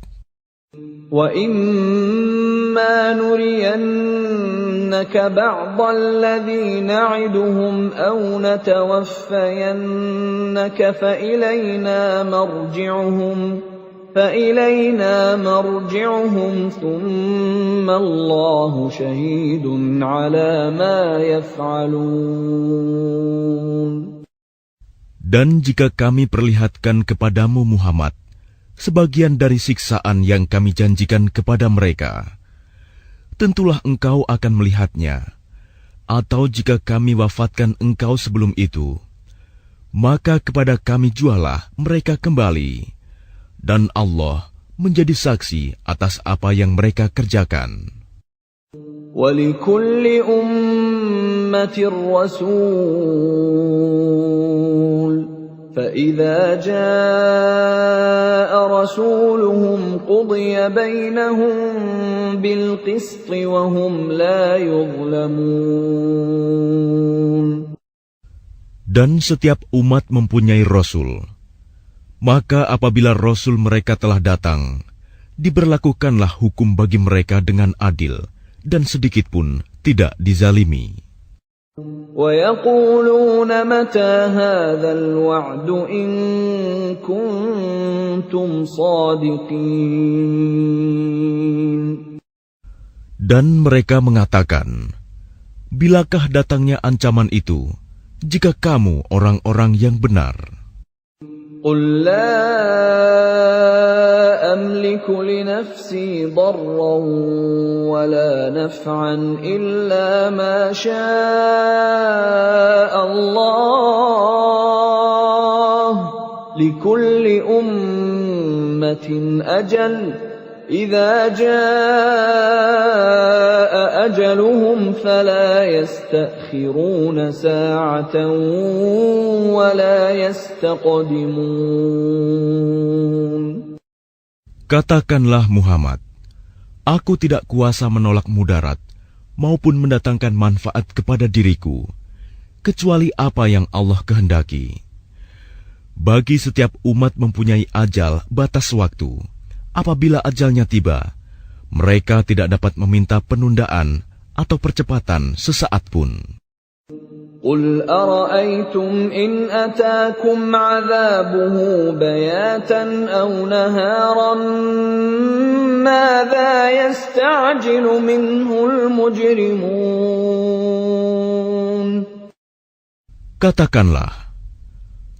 B: وَإِمَّا نُرِيَنَّكَ بَعْضَ الَّذِي نَعِدُهُمْ أَوْ نَتَوَفَّيَنَّكَ فَإِلَيْنَا مَرْجِعُهُمْ ثُمَّ اللَّهُ شَهِيدٌ عَلَى مَا يَفْعَلُونَ. Dan jika kami perlihatkan kepadamu Muhammad sebagian dari siksaan yang kami janjikan kepada mereka, tentulah engkau akan melihatnya. Atau jika kami wafatkan engkau sebelum itu, maka kepada kami jualah mereka kembali, dan Allah menjadi saksi atas apa yang mereka kerjakan.
A: وَلِكُلِّ أُمَّةٍ رَّسُولٌ فَإِذَا جَاءَ رَسُولُهُمْ قُضِيَ بَيْنَهُم بِالْقِسْطِ وَهُمْ لَا يُظْلَمُونَ.
B: Dan setiap umat mempunyai Rasul. Maka apabila Rasul mereka telah datang, diberlakukanlah hukum bagi mereka dengan adil, dan sedikit pun tidak dizalimi.
A: وَيَقُولُونَ مَتَى هَذَا الْوَعْدُ إِن كُنتُمْ صَادِقِينَ.
B: Dan mereka mengatakan, bilakah datangnya ancaman itu, jika kamu orang-orang yang benar?
A: قُل لَّا أَمْلِكُ لِنَفْسِي ضَرًّا وَلَا نَفْعًا إِلَّا مَا شَاءَ اللَّهُ لِكُلِّ أُمَّةٍ أَجَلٌ إِذَا جَاءَ أَجَلُهُمْ فَلَا يَسْتَأْخِرُونَ سَاعَةً وَلَا يَسْتَقْدِمُونَ.
B: Katakanlah Muhammad, aku tidak kuasa menolak mudarat maupun mendatangkan manfaat kepada diriku, kecuali apa yang Allah kehendaki. Bagi setiap umat mempunyai ajal batas waktu. Apabila ajalnya tiba, mereka tidak dapat meminta penundaan atau percepatan sesaat pun.
A: قُلْ أَرَأَيْتُمْ إِنْ أَتَاكُمْ عَذَابُهُ بَيَاتًا أَوْ نَهَارًا مَاذَا يَسْتَعْجِلُ مِنْهُ الْمُجْرِمُونَ.
B: Katakanlah,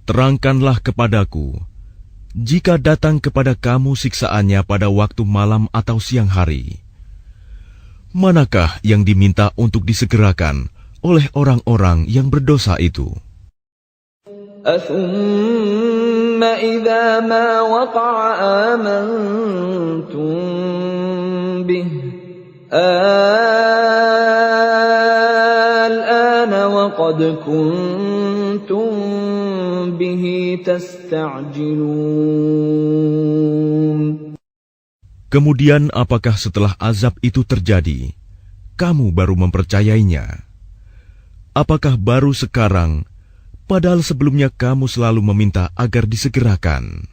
B: terangkanlah kepadaku, jika datang kepada kamu siksaannya pada waktu malam atau siang hari, manakah yang diminta untuk disegerakan oleh orang-orang yang berdosa itu?
A: أَثُمَّ إِذَا مَا وَقَعَ آمَنْتُمْ بِهِ الْآنَ وَقَدْ كُنْتُمْ بِهِ تَسْتَعْجِلُونَ.
B: Kemudian apakah setelah azab itu terjadi, kamu baru mempercayainya? Apakah baru sekarang, padahal sebelumnya kamu selalu meminta agar disegerakan?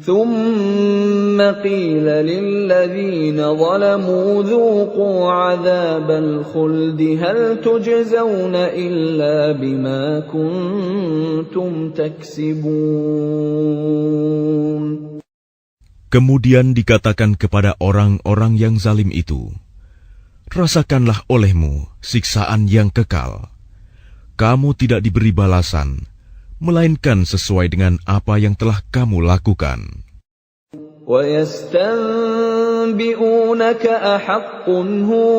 A: ثُمَّ قِيلَ لِلَّذِينَ ظَلَمُوا ذُوقُوا عَذَابَ الْخُلْدِ هَلْ تُجْزَوْنَ إِلَّا بِمَا كُنتُمْ تَكْسِبُونَ.
B: Kemudian dikatakan kepada orang-orang yang zalim itu, rasakanlah olehmu siksaan yang kekal. Kamu tidak diberi balasan, melainkan sesuai dengan apa yang telah kamu lakukan.
A: وَيَسْتَنْبِئُونَكَ أَحَقٌّ هُوَ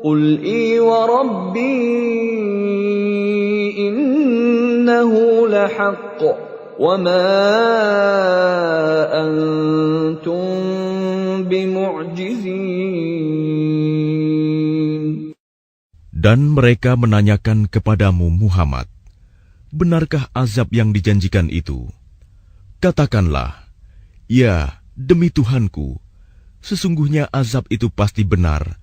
A: قُلْ إِي وَرَبِّي إِنَّهُ لَحَقٌّ وَمَا أَنْتُمْ بِمُعْجِزِينَ.
B: Dan mereka menanyakan kepadamu Muhammad, benarkah azab yang dijanjikan itu? Katakanlah, ya, demi Tuhanku, sesungguhnya azab itu pasti benar,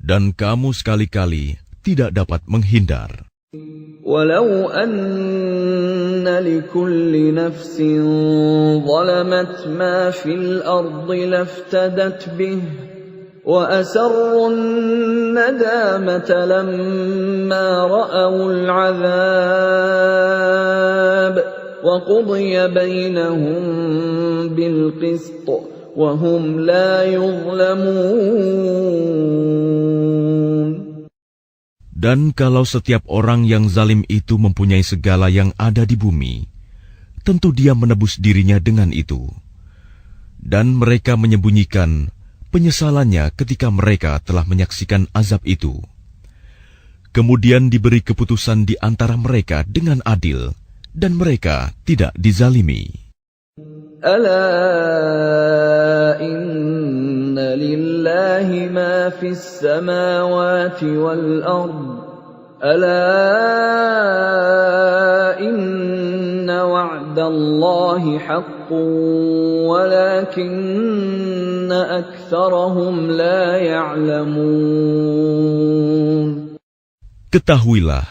B: dan kamu sekali-kali tidak dapat menghindar.
A: وَلَوْ أَنَّ لِكُلِّ نَفْسٍ ظَلَمَتْ مَا فِي الْأَرْضِ لَافْتَدَتْ بِهِ وَأَسَرُّوا النَّدَامَةَ لَمَّا رَأَوُا الْعَذَابَ وَقُضِيَ بَيْنَهُم بِالْقِسْطِ وَهُمْ لَا يُظْلَمُونَ.
B: Dan kalau setiap orang yang zalim itu mempunyai segala yang ada di bumi, tentu dia menebus dirinya dengan itu. Dan mereka menyembunyikan penyesalannya ketika mereka telah menyaksikan azab itu. Kemudian diberi keputusan di antara mereka dengan adil, dan mereka tidak dizalimi.
A: ألا إن لله ما في السماوات والأرض ألا إن وعد الله حق ولكن أكثرهم لا يعلمون.
B: Ketahuilah,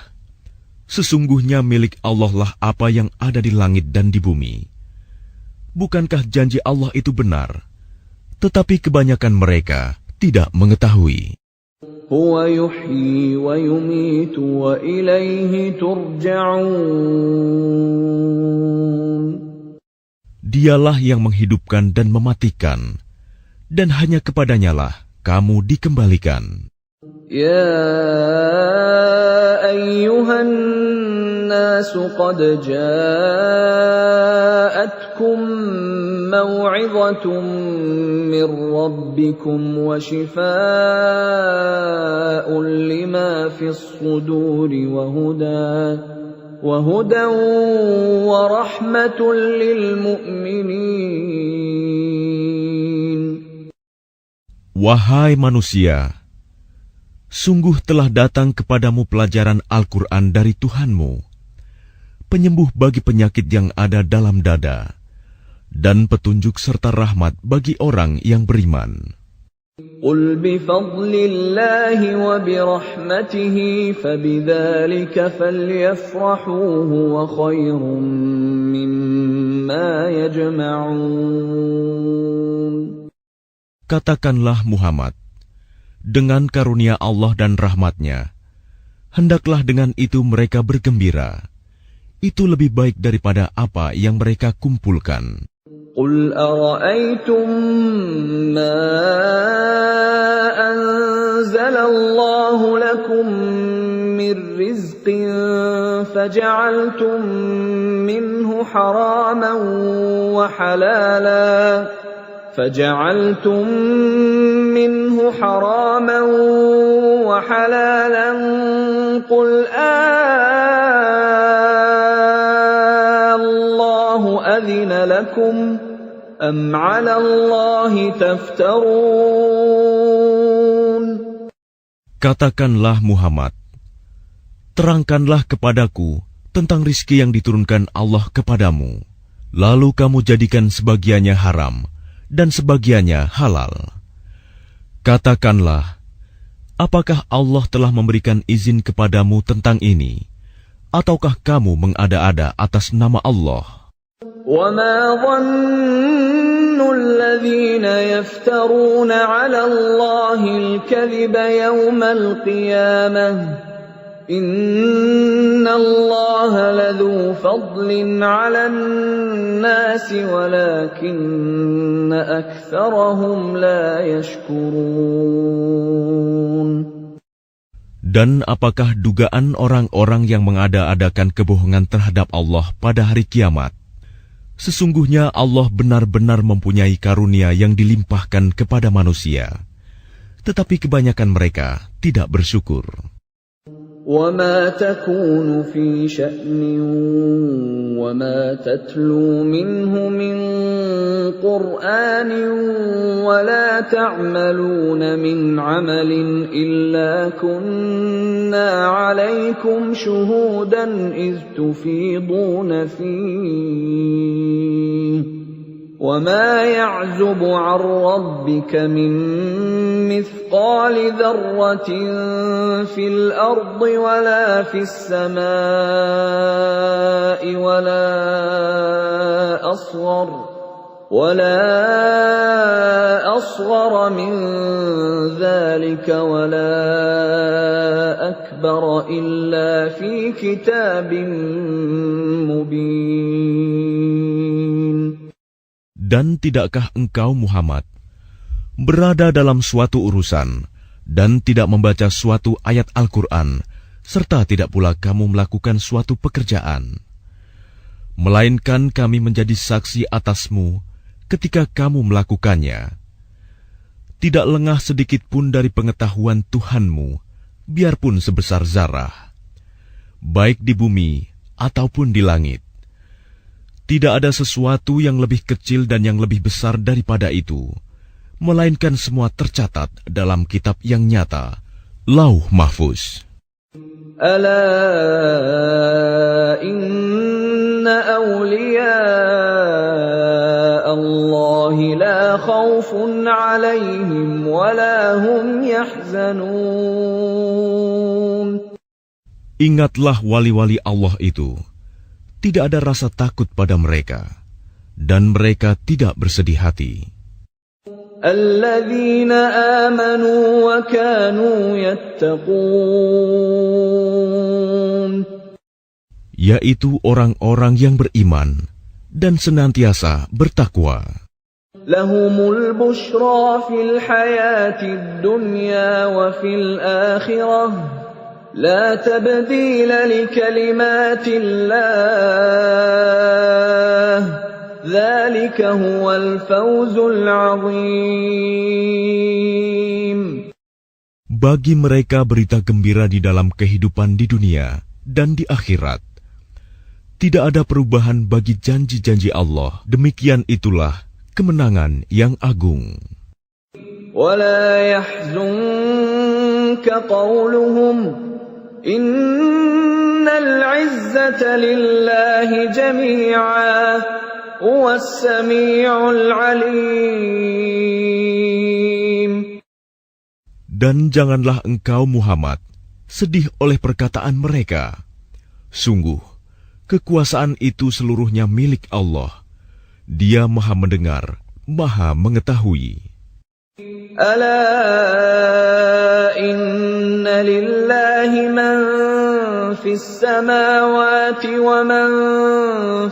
B: sesungguhnya milik Allah lah apa yang ada di langit dan di bumi. Bukankah janji Allah itu benar? Tetapi kebanyakan mereka tidak mengetahui.
A: Huwa yuhyi wa yumitu wa ilaihi turja'un.
B: Dialah yang menghidupkan dan mematikan, dan hanya kepadanyalah kamu dikembalikan.
A: Ya ayyuhan nasu qad ja'atkum maw'izatun min rabbikum wa shifaa'un lima fis suduri wa hudan wa rahmatun lil mu'minin.
B: Wahai manusia, sungguh telah datang kepadamu pelajaran Al-Quran dari Tuhanmu, penyembuh bagi penyakit yang ada dalam dada, dan petunjuk serta rahmat bagi orang yang beriman.
A: Qul bifadlillahi wa birahmatihi fabidzalika falyafrahu huwa khairum mimma yajma'un.
B: Katakanlah Muhammad, dengan karunia Allah dan rahmat-Nya, hendaklah dengan itu mereka bergembira. Itu lebih baik daripada apa yang mereka kumpulkan.
A: Qul ara'aytum ma anzalallahu lakum min rizqin faja'altum minhu haraman wa halalan فجعلتم منه حراما وحلالا قل الله أذن لكم أم على الله تفترون.
B: Katakanlah Muhammad, terangkanlah kepadaku tentang rizki yang diturunkan Allah kepadamu, lalu kamu jadikan sebagiannya haram dan sebagiannya halal. Katakanlah, apakah Allah telah memberikan izin kepadamu tentang ini, ataukah kamu mengada-ada atas nama Allah?
A: وَمَا ظَنُّ الَّذِينَ يَفْتَرُونَ عَلَى اللَّهِ الْكَذِبَ يَوْمَ الْقِيَامَةِ إِنَّ اللَّهَ لَذُو فَضْلٍ عَلَى النَّاسِ وَلَكِنَّ أَكْثَرَهُمْ لَا يَشْكُرُونَ.
B: Dan apakah dugaan orang-orang yang mengada-adakan kebohongan terhadap Allah pada hari kiamat? Sesungguhnya Allah benar-benar mempunyai karunia yang dilimpahkan kepada manusia, tetapi kebanyakan mereka tidak bersyukur.
A: وَمَا تَكُونُ فِي شَأْنٍ وَمَا تَتْلُو مِنْهُ مِنْ قُرْآنٍ وَلَا تَعْمَلُونَ مِنْ عَمَلٍ إِلَّا كُنَّا عَلَيْكُمْ شُهُودًا إِذْ تُفِيضُونَ فِيهِ وَمَا يَعْزُبُ عَنْ رَبِّكَ مِنْ مِثْقَالِ ذَرَّةٍ فِي الْأَرْضِ وَلَا فِي السَّمَاءِ وَلَا أَصْغَرَ مِنْ ذَلِكَ وَلَا أَكْبَرَ إِلَّا فِي كِتَابٍ مُبِينٍ.
B: Dan tidakkah engkau Muhammad berada dalam suatu urusan dan tidak membaca suatu ayat Al-Quran, serta tidak pula kamu melakukan suatu pekerjaan, melainkan kami menjadi saksi atasmu ketika kamu melakukannya. Tidak lengah sedikit pun dari pengetahuan Tuhanmu, biarpun sebesar zarah, baik di bumi ataupun di langit. Tidak ada sesuatu yang lebih kecil dan yang lebih besar daripada itu, melainkan semua tercatat dalam kitab yang nyata, Lauh Mahfuz.
A: Ala inna awliya Allah la khawfun alaihim wa la hum yahzanun.
B: Ingatlah wali-wali Allah itu, tidak ada rasa takut pada mereka, dan mereka tidak bersedih hati.
A: Alladzina amanu wa kanu yattaqun,
B: yaitu orang-orang yang beriman dan senantiasa bertakwa.
A: Lahumul bushra fil hayatid dunya wa fil akhirah. لا تبديل لكلمات الله ذلك هو الفوز العظيم.
B: Bagi mereka berita gembira di dalam kehidupan di dunia dan di akhirat. Tidak ada perubahan bagi janji-janji Allah. Demikian itulah kemenangan yang agung.
A: ولا يحزنك قولهم إن العزة لله جميعا هو السميع العليم.
B: Dan janganlah engkau Muhammad sedih oleh perkataan mereka. Sungguh, kekuasaan itu seluruhnya milik Allah. Dia Maha Mendengar, Maha Mengetahui.
A: Ala inna lillahi man fis samawati wa man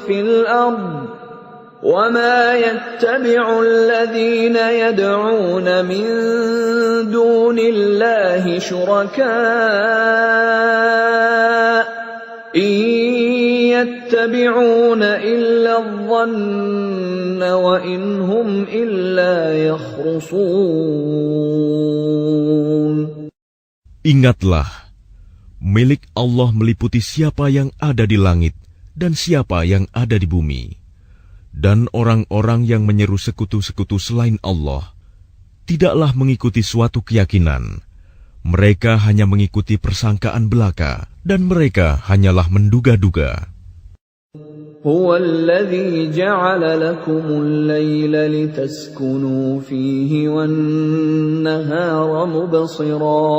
A: fil ard wa ma yattabi'u alladhina yad'una min dunillahi shuraka يتبعون إلا الظن وإن هم إلا يخرصون.
B: Ingatlah, milik Allah meliputi siapa yang ada di langit dan siapa yang ada di bumi. Dan orang-orang yang menyeru sekutu-sekutu selain Allah tidaklah mengikuti suatu keyakinan. Mereka hanya mengikuti persangkaan belaka, dan mereka hanyalah menduga-duga.
A: Huwa alladhi ja'ala lakumul layla litaskunu fihi wan nahara mubsira.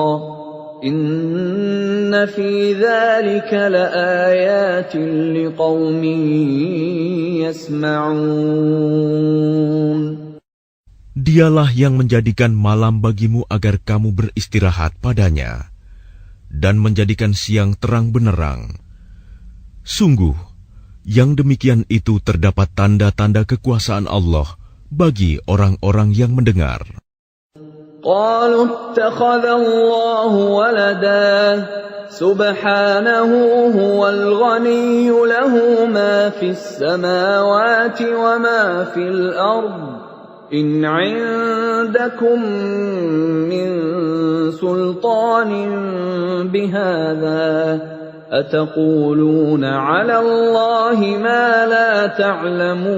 A: Inna fi dhalika laayatin liqaumin yasma'un.
B: Dialah yang menjadikan malam bagimu agar kamu beristirahat padanya, dan menjadikan siang terang benerang. Sungguh, yang demikian itu terdapat tanda-tanda kekuasaan Allah bagi orang-orang yang mendengar.
A: Qalu ittakhadha Allahu walada subhanahu huwal ghaniyyu lahu ma fis samawati wa ma fil ardh. إن عندكم من سلطان بهذا أتقولون على الله ما لا تعلمون.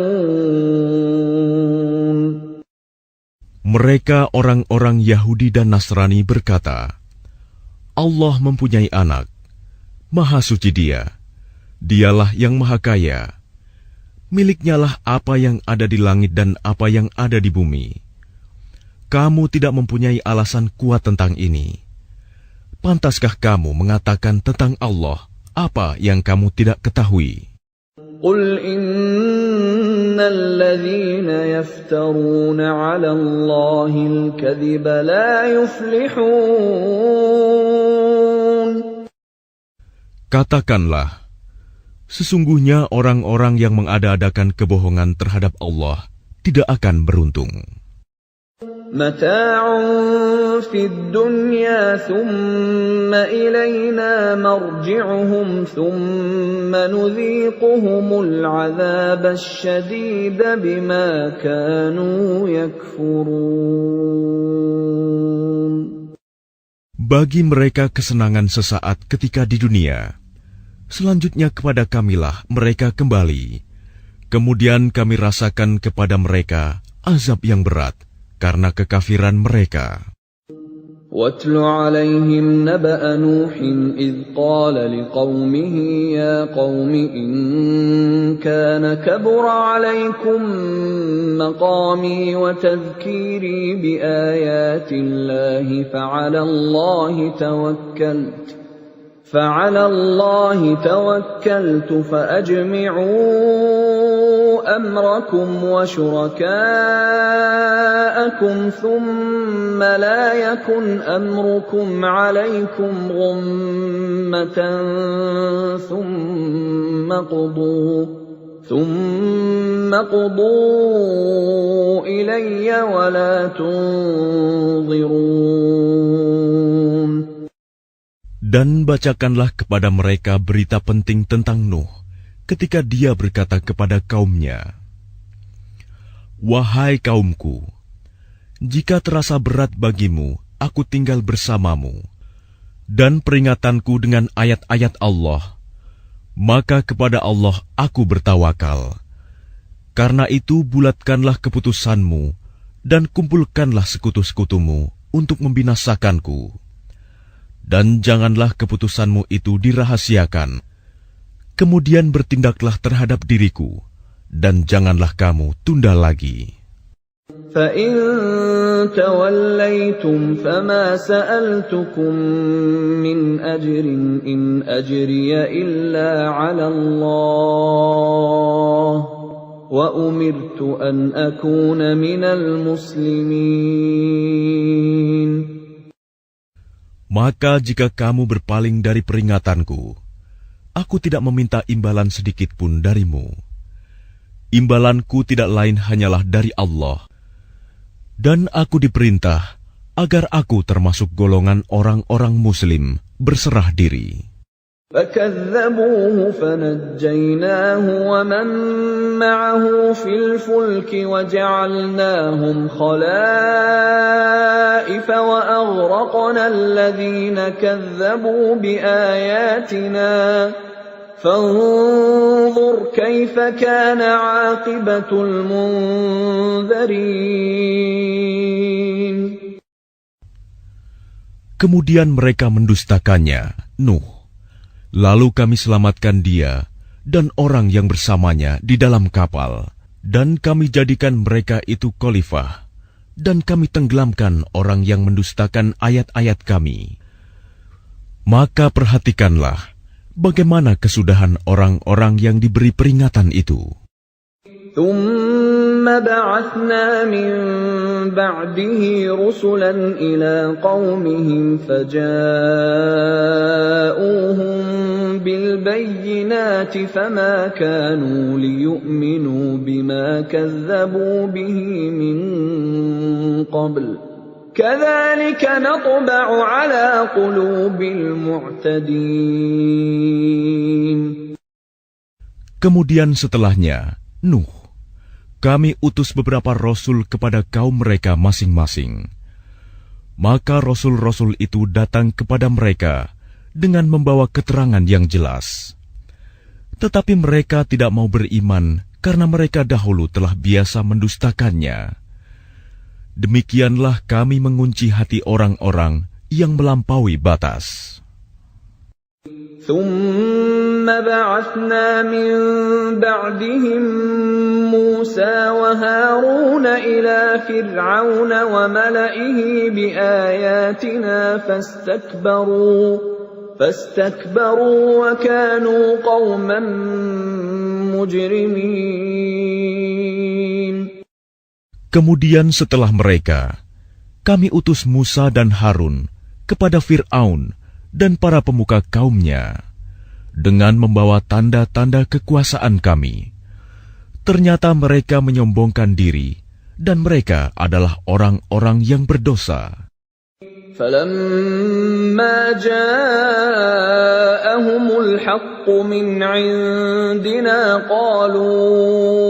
B: Mereka orang-orang Yahudi dan Nasrani berkata, Allah mempunyai anak, Maha Suci Dia, Dialah yang Maha Kaya. Miliknyalah apa yang ada di langit dan apa yang ada di bumi. Kamu tidak mempunyai alasan kuat tentang ini. Pantaskah kamu mengatakan tentang Allah apa yang kamu tidak ketahui?
A: Qul innal ladzina yaftaruna 'ala Allahil kadhiba la yuflihun.
B: Katakanlah, sesungguhnya orang-orang yang mengada-adakan kebohongan terhadap Allah tidak akan beruntung.
A: Mata'un fid dunya thumma ilayna marji'uhum thumma nudhiquhumul 'adzaba asyadida bima kanu yakfurun.
B: Bagi mereka kesenangan sesaat ketika di dunia. Selanjutnya kepada kamilah mereka kembali. Kemudian kami rasakan kepada mereka azab yang berat karena kekafiran mereka.
A: وَاتْلُ عَلَيْهِمْ نَبَأَ نُوحٍ إِذْ قَالَ لِقَوْمِهِ يَا قَوْمِ إِنْ كَانَ كَبُرَ عَلَيْكُمْ مَقَامِي وَتَذْكِيرِي بِآيَاتِ اللَّهِ فَعَلَى اللَّهِ تَوَكَّلْتُ فَأَجْمِعُوا أَمْرَكُمْ وَشُرَكَاءَكُمْ ثُمَّ لَا يَكُنْ أَمْرُكُمْ عَلَيْكُمْ غُمَّةً ثُمَّ قُضُوا إِلَيَّ وَلَا تُنظِرُونَ.
B: Dan bacakanlah kepada mereka berita penting tentang Nuh ketika dia berkata kepada kaumnya, "Wahai kaumku, jika terasa berat bagimu, aku tinggal bersamamu, dan peringatanku dengan ayat-ayat Allah, maka kepada Allah aku bertawakal. Karena itu bulatkanlah keputusanmu, dan kumpulkanlah sekutu-sekutumu untuk membinasakanku. Dan janganlah keputusanmu itu dirahasiakan. Kemudian bertindaklah terhadap diriku, dan janganlah kamu tunda lagi."
A: فَإِن تَوَلَّيْتُمْ فَمَا سَأَلْتُكُم مِّنْ أَجْرٍ إِنْ أَجْرِيَ إِلَّا عَلَى اللَّهِ وَأُمِرْتُ أَنْ أَكُونَ مِنَ الْمُسْلِمِينَ.
B: Maka jika kamu berpaling dari peringatanku, aku tidak meminta imbalan sedikit pun darimu. Imbalanku tidak lain hanyalah dari Allah. Dan aku diperintah agar aku termasuk golongan orang-orang Muslim berserah diri.
A: فَكَذَّبُوهُ فَنَجَّيْنَاهُ وَمَن مَّعَهُ فِي الْفُلْكِ وَجَعَلْنَاهُمْ خَلَائِفَ وَأَغْرَقْنَا الَّذِينَ كَذَّبُوا بِآيَاتِنَا فَانظُرْ كَيْفَ كَانَ عَاقِبَةُ الْمُنذَرِينَ.
B: Kemudian mereka mendustakannya, Nuh. Lalu kami selamatkan dia dan orang yang bersamanya di dalam kapal, dan kami jadikan mereka itu khalifah, dan kami tenggelamkan orang yang mendustakan ayat-ayat kami. Maka perhatikanlah bagaimana kesudahan orang-orang yang diberi peringatan itu.
A: ثُمَّ بَعَثْنَا مِن بَعْدِهِ رُسُلًا إِلَىٰ قَوْمِهِمْ فَجَاءُوهُم بِالْبَيِّنَاتِ فَمَا كَانُوا لِيُؤْمِنُوا بِمَا كَذَّبُوا بِهِ مِن قَبْلُ كَذَلِكَ نَطْبَعُ عَلَىٰ قُلُوبِ الْمُعْتَدِينَ.
B: Kemudian setelahnya, Nuh, kami utus beberapa rasul kepada kaum mereka masing-masing. Maka rasul-rasul itu datang kepada mereka dengan membawa keterangan yang jelas. Tetapi mereka tidak mau beriman karena mereka dahulu telah biasa mendustakannya. Demikianlah kami mengunci hati orang-orang yang melampaui batas.
A: ثُمَّ بَعَثْنَا مِن بَعْدِهِم مُّوسَىٰ وَهَارُونَ إِلَىٰ فِرْعَوْنَ وَمَلَئِهِ بِآيَاتِنَا فَاسْتَكْبَرُوا وَكَانُوا قَوْمًا مُجْرِمِينَ.
B: Kemudian setelah mereka, kami utus Musa dan Harun kepada Fir'aun dan para pemuka kaumnya dengan membawa tanda-tanda kekuasaan kami. Ternyata mereka menyombongkan diri, dan mereka adalah orang-orang yang berdosa.
A: فَلَمَّا جَاءَهُمُ الْحَقُّ مِنْ عِندِنَا قَالُوا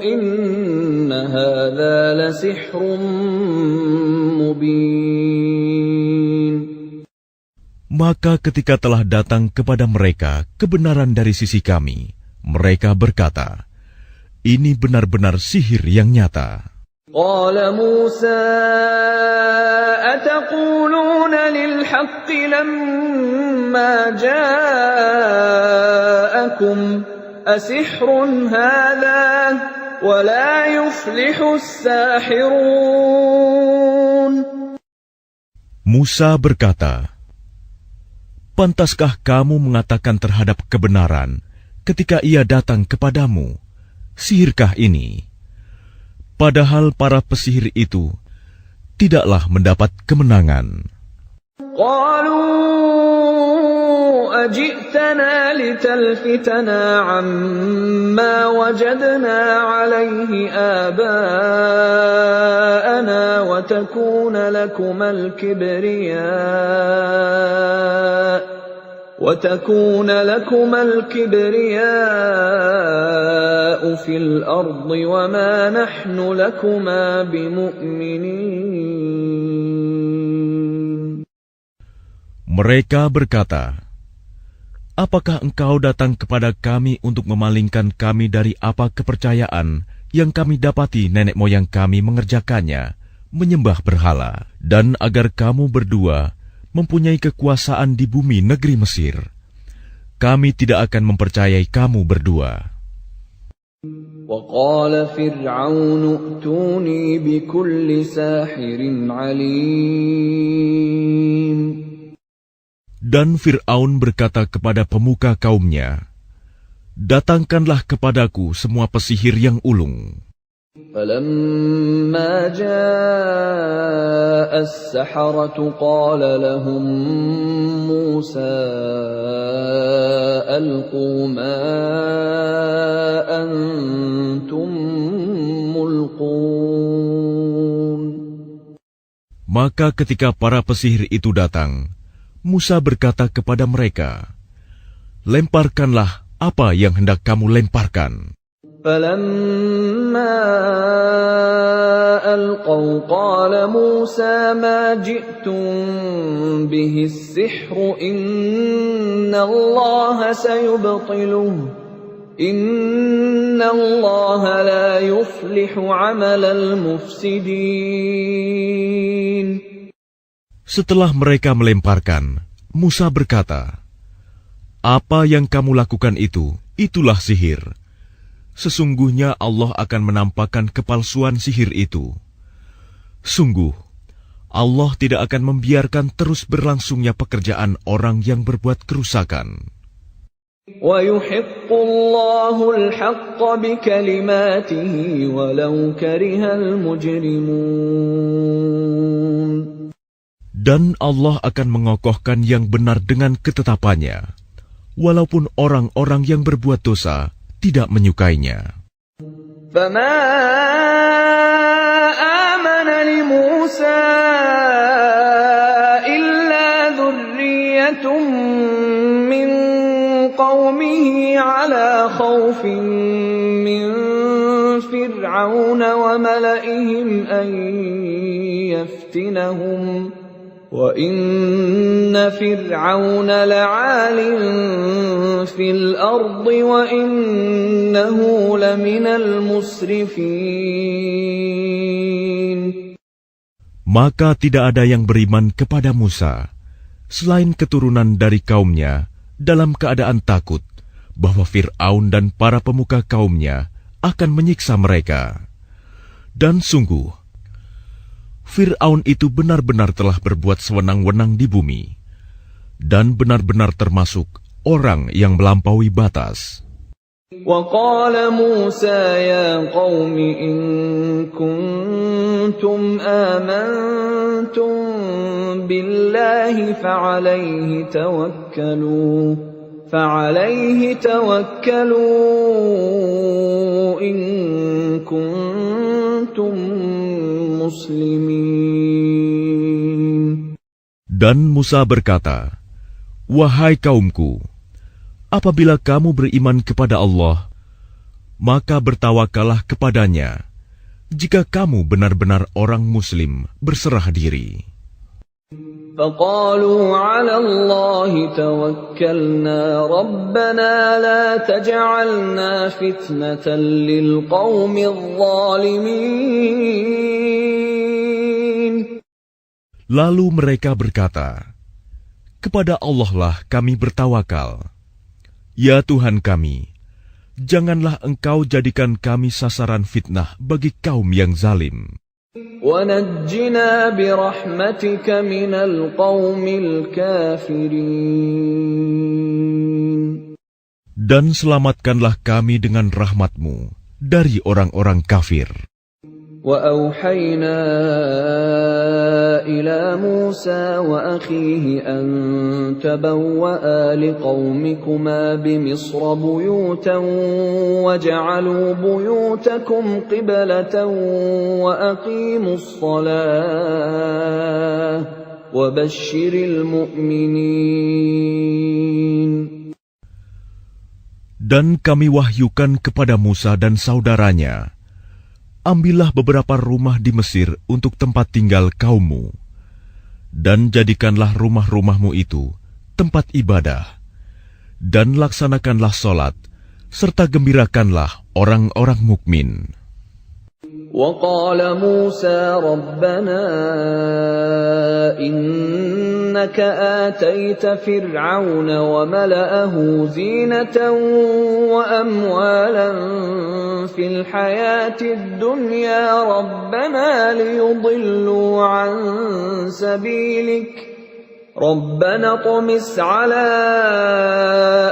A: إِنَّ هَذَا لَسِحْرٌ مُبِينٌ.
B: Maka ketika telah datang kepada mereka kebenaran dari sisi kami, mereka berkata, ini benar-benar sihir yang nyata.
A: قال موسى أتقولون للحق لما جاءكم أسحر هذا ولا يفلح الساحرون.
B: Musa berkata, pantaskah kamu mengatakan terhadap kebenaran ketika ia datang kepadamu, sihirkah ini? Padahal para pesihir itu tidaklah mendapat kemenangan.
A: قالوا أجئتنا لتلفتنا عما وجدنا عليه آباءنا وتكون لكما الكبرياء في الأرض وما نحن لكما بمؤمنين.
B: Mereka berkata, apakah engkau datang kepada kami untuk memalingkan kami dari apa kepercayaan yang kami dapati nenek moyang kami mengerjakannya, menyembah berhala, dan agar kamu berdua mempunyai kekuasaan di bumi negeri Mesir? Kami tidak akan mempercayai kamu berdua.
A: وقال فرعون ائتوني بكل ساحر عليم.
B: Dan Fir'aun berkata kepada pemuka kaumnya, datangkanlah kepadaku semua pesihir yang ulung.
A: فلما جاء السحرة قال لهم موسى ألقوا ما أنتم ملقون.
B: Maka ketika para pesihir itu datang, Musa berkata kepada mereka, lemparkanlah apa yang hendak kamu lemparkan.
A: فلما ألقوا قال موسى ما جئتم به السحر إن الله سيبطله إن الله لا يفلح عمل المفسدين.
B: Setelah mereka melemparkan, Musa berkata, apa yang kamu lakukan itulah sihir. Sesungguhnya Allah akan menampakkan kepalsuan sihir itu. Sungguh, Allah tidak akan membiarkan terus berlangsungnya pekerjaan orang yang berbuat kerusakan.
A: وَيُحِقُّ اللَّهُ الْحَقَّ بِكَلِمَاتِهِ وَلَوْ كَرِهَ الْمُجْرِمُونَ.
B: Dan Allah akan mengokohkan yang benar dengan ketetapannya, walaupun orang-orang yang berbuat dosa tidak menyukainya.
A: فَمَا آمَنَ لِمُوسَى إِلَّا ذُرِّيَّةٌ مِّن قَوْمِهِ عَلَى خَوْفٍ مِّن فِرْعَوْنَ وَمَلَئِهِمْ أَن يَفْتِنَهُمْ وَإِنَّ فِرْعَوْنَ لَعَالٍ فِي الْأَرْضِ وَإِنَّهُ لَمِنَ الْمُسْرِفِينَ.
B: Maka tidak ada yang beriman kepada Musa, selain keturunan dari kaumnya, dalam keadaan takut bahwa Fir'aun dan para pemuka kaumnya akan menyiksa mereka. Dan sungguh, Fir'aun itu benar-benar telah berbuat sewenang-wenang di bumi, dan benar-benar termasuk orang yang melampaui batas.
A: وَقَالَ مُوسَى يَا قَوْمِ إِن كُنتُمْ آمَنتُم بِاللَّهِ فَعَلَيْهِ تَوَكَّلُوا إِن كُنتُم muslimin.
B: Dan Musa berkata, wahai kaumku, apabila kamu beriman kepada Allah, maka bertawakallah kepadanya, jika kamu benar-benar orang muslim berserah diri.
A: فقالوا على الله توكلنا ربنا لا تجعلنا فتنة للقوم الظالمين.
B: Lalu mereka berkata, kepada Allah lah kami bertawakal. Ya Tuhan kami, janganlah Engkau jadikan kami sasaran fitnah bagi kaum yang zalim.
A: وَنَجِّنَا بِرَحْمَتِكَ مِنَ الْقَوْمِ الْكَافِرِينَ.
B: Dan selamatkanlah kami dengan rahmat-Mu dari orang-orang kafir.
A: وَأَوْحَيْنَا إِلَى مُوسَى وَأَخِيهِ أَن تَبَوَّآ لِقَوْمِكُمَا بِمِصْرَ بُيُوتًا وَاجْعَلُوا بُيُوتَكُمْ قِبْلَةً وَأَقِيمُوا الصَّلَاةَ وَبَشِّرِ الْمُؤْمِنِينَ.
B: Dan kami wahyukan kepada Musa dan saudaranya, ambillah beberapa rumah di Mesir untuk tempat tinggal kaummu, dan jadikanlah rumah-rumahmu itu tempat ibadah, dan laksanakanlah solat, serta gembirakanlah orang-orang mukmin.
A: وقال موسى ربنا إنك آتيت فرعون وملأه زينة وأموالا في الحياة الدنيا ربنا ليضلوا عن سبيلك ربنا اطمس على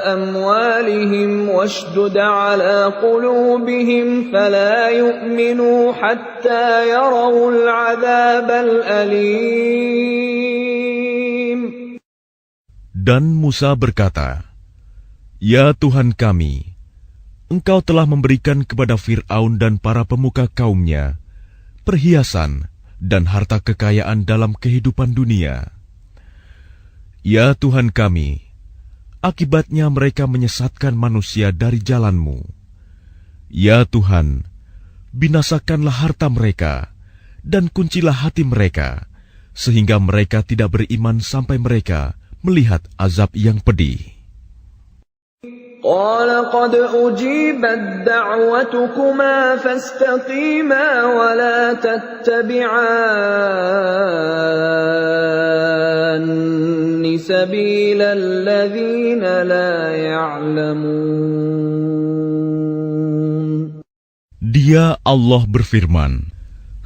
A: أموالهم واشدد على قلوبهم فلا يؤمنوا حتى يروا العذاب الأليم.
B: Dan Musa berkata, Ya Tuhan kami, Engkau telah memberikan kepada Fir'aun dan para pemuka kaumnya perhiasan dan harta kekayaan dalam kehidupan dunia. Ya Tuhan kami, akibatnya mereka menyesatkan manusia dari jalan-Mu. Ya Tuhan, binasakanlah harta mereka dan kuncilah hati mereka, sehingga mereka tidak beriman sampai mereka melihat azab yang pedih.
A: قال قد أجيبت دعوتكما فاستقيما ولا تتبعان سبيل الذين لا يعلمون.
B: Dia Allah berfirman,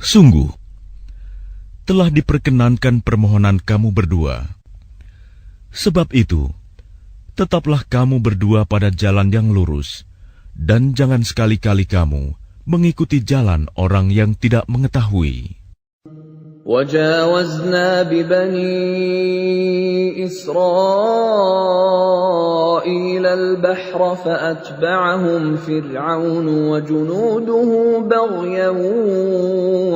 B: sungguh, telah diperkenankan permohonan kamu berdua. Sebab itu, tetaplah kamu berdua pada jalan yang lurus, dan jangan sekali-kali kamu mengikuti jalan orang yang tidak mengetahui.
A: وَجَاوَزْنَا بِبَنِي إِسْرَائِيلَ الْبَحْرَ فَأَتْبَعَهُمْ فِرْعَوْنُ وَجُنُودُهُ بَغْيًا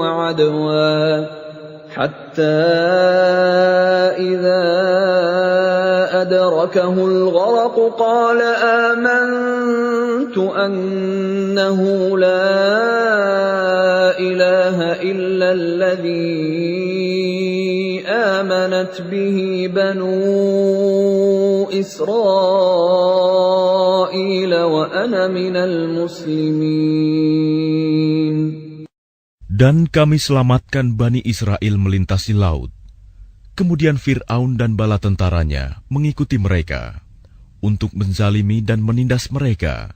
A: وَعَدْوًا حَتَّى إِذَا أَدْرَكَهُ الْغَرَقُ قَالَ آمَنْتُ أَنَّهُ لَا إِلَهَ إِلَّا الَّذِي آمَنَتْ بِهِ بَنُو إِسْرَائِيلَ وَأَنَا مِنَ الْمُسْلِمِينَ.
B: Dan kami selamatkan Bani Israel melintasi laut. Kemudian Fir'aun dan bala tentaranya mengikuti mereka untuk menzalimi dan menindas mereka.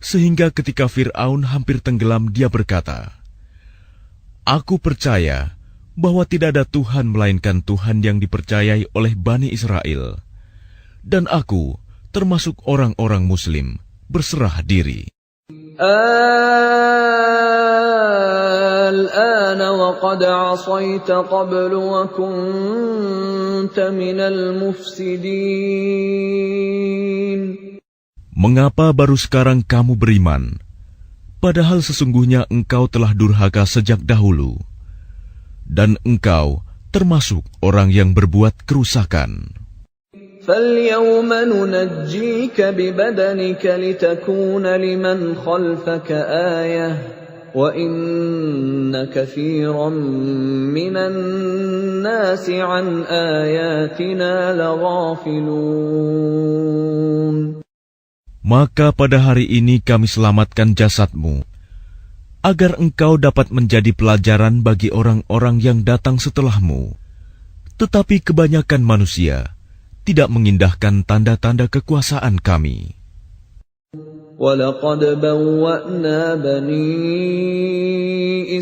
B: Sehingga ketika Fir'aun hampir tenggelam, dia berkata, Aku percaya bahwa tidak ada Tuhan melainkan Tuhan yang dipercayai oleh Bani Israel. Dan aku termasuk orang-orang Muslim berserah diri.
A: الآن وقد عصيت قبل وكنت من المفسدين.
B: Mengapa baru sekarang kamu beriman, padahal sesungguhnya engkau telah durhaka sejak dahulu, dan engkau termasuk orang yang berbuat kerusakan.
A: فَالْيَوْمَ نُنَجِّيكَ بِبَدَنِكَ لِتَكُونَ لِمَنْ خَلْفَكَ آيَةً وَإِنَّ كَثِيرًا مِّنَ النَّاسِ عَنْ آيَاتِنَا لَغَافِلُونَ.
B: Maka pada hari ini kami selamatkan jasadmu, agar engkau dapat menjadi pelajaran bagi orang-orang yang datang setelahmu. Tetapi kebanyakan manusia tidak mengindahkan tanda-tanda kekuasaan kami.
A: وَلَقَدْ بَوَّأْنَا بَنِي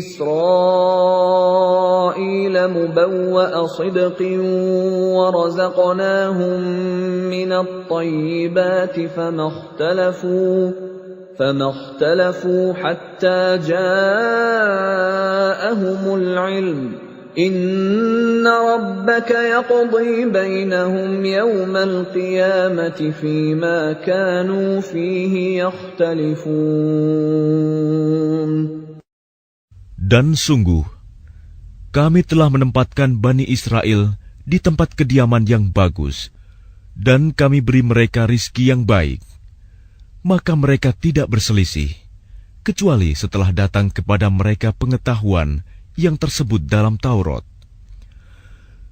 A: إِسْرَائِيلَ مُبَوَّأَ صِدْقٍ وَرَزَقْنَاهُم مِّنَ الطَّيِّبَاتِ فَمَا اخْتَلَفُوا حَتَّى جَاءَهُمُ الْعِلْمُ إِنَّ رَبَّكَ يَقْضِي بَيْنَهُمْ يَوْمَ الْقِيَامَةِ فِيمَا كَانُوا فِيهِ يَخْتَلِفُونَ.
B: Dan sungguh, kami telah menempatkan Bani Israel di tempat kediaman yang bagus, dan kami beri mereka rizki yang baik. Maka mereka tidak berselisih, kecuali setelah datang kepada mereka pengetahuan yang tersebut dalam Taurat.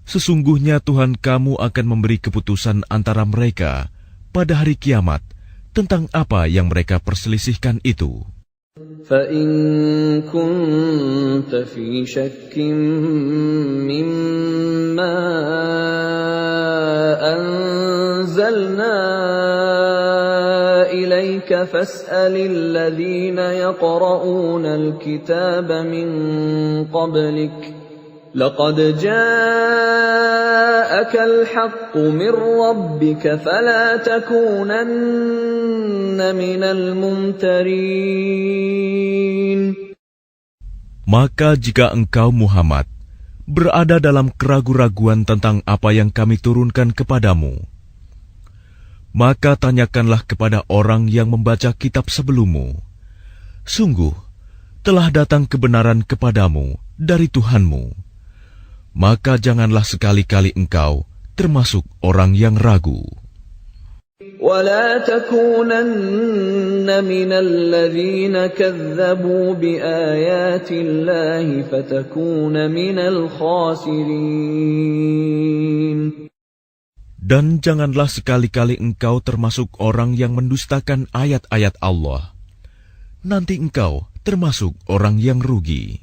B: Sesungguhnya Tuhan kamu akan memberi keputusan antara mereka pada hari kiamat tentang apa yang mereka perselisihkan itu.
A: فَإِن كُنتَ فِي شَكٍّ مِّمَّا أَنزَلْنَا إِلَيْكَ فَاسْأَلِ الَّذِينَ يَقْرَؤُونَ الْكِتَابَ مِن قَبْلِكَ لَقَدْ جَاءَكَ الْحَقُّ مِن رَّبِّكَ فَلَا تَكُونَنَّ مِنَ الْمُمْتَرِينَ.
B: Maka jika engkau Muhammad berada dalam keraguan-raguan tentang apa yang kami turunkan kepadamu, maka tanyakanlah kepada orang yang membaca kitab sebelummu. Sungguh, telah datang kebenaran kepadamu dari Tuhanmu. Maka janganlah sekali-kali engkau termasuk orang yang ragu.
A: وَلَا تَكُونَنَّ مِنَ الَّذِينَ كَذَّبُوا بِآيَاتِ اللَّهِ فَتَكُونَ مِنَ الْخَاسِرِينَ.
B: Dan janganlah sekali-kali engkau termasuk orang yang mendustakan ayat-ayat Allah. Nanti engkau termasuk orang yang rugi.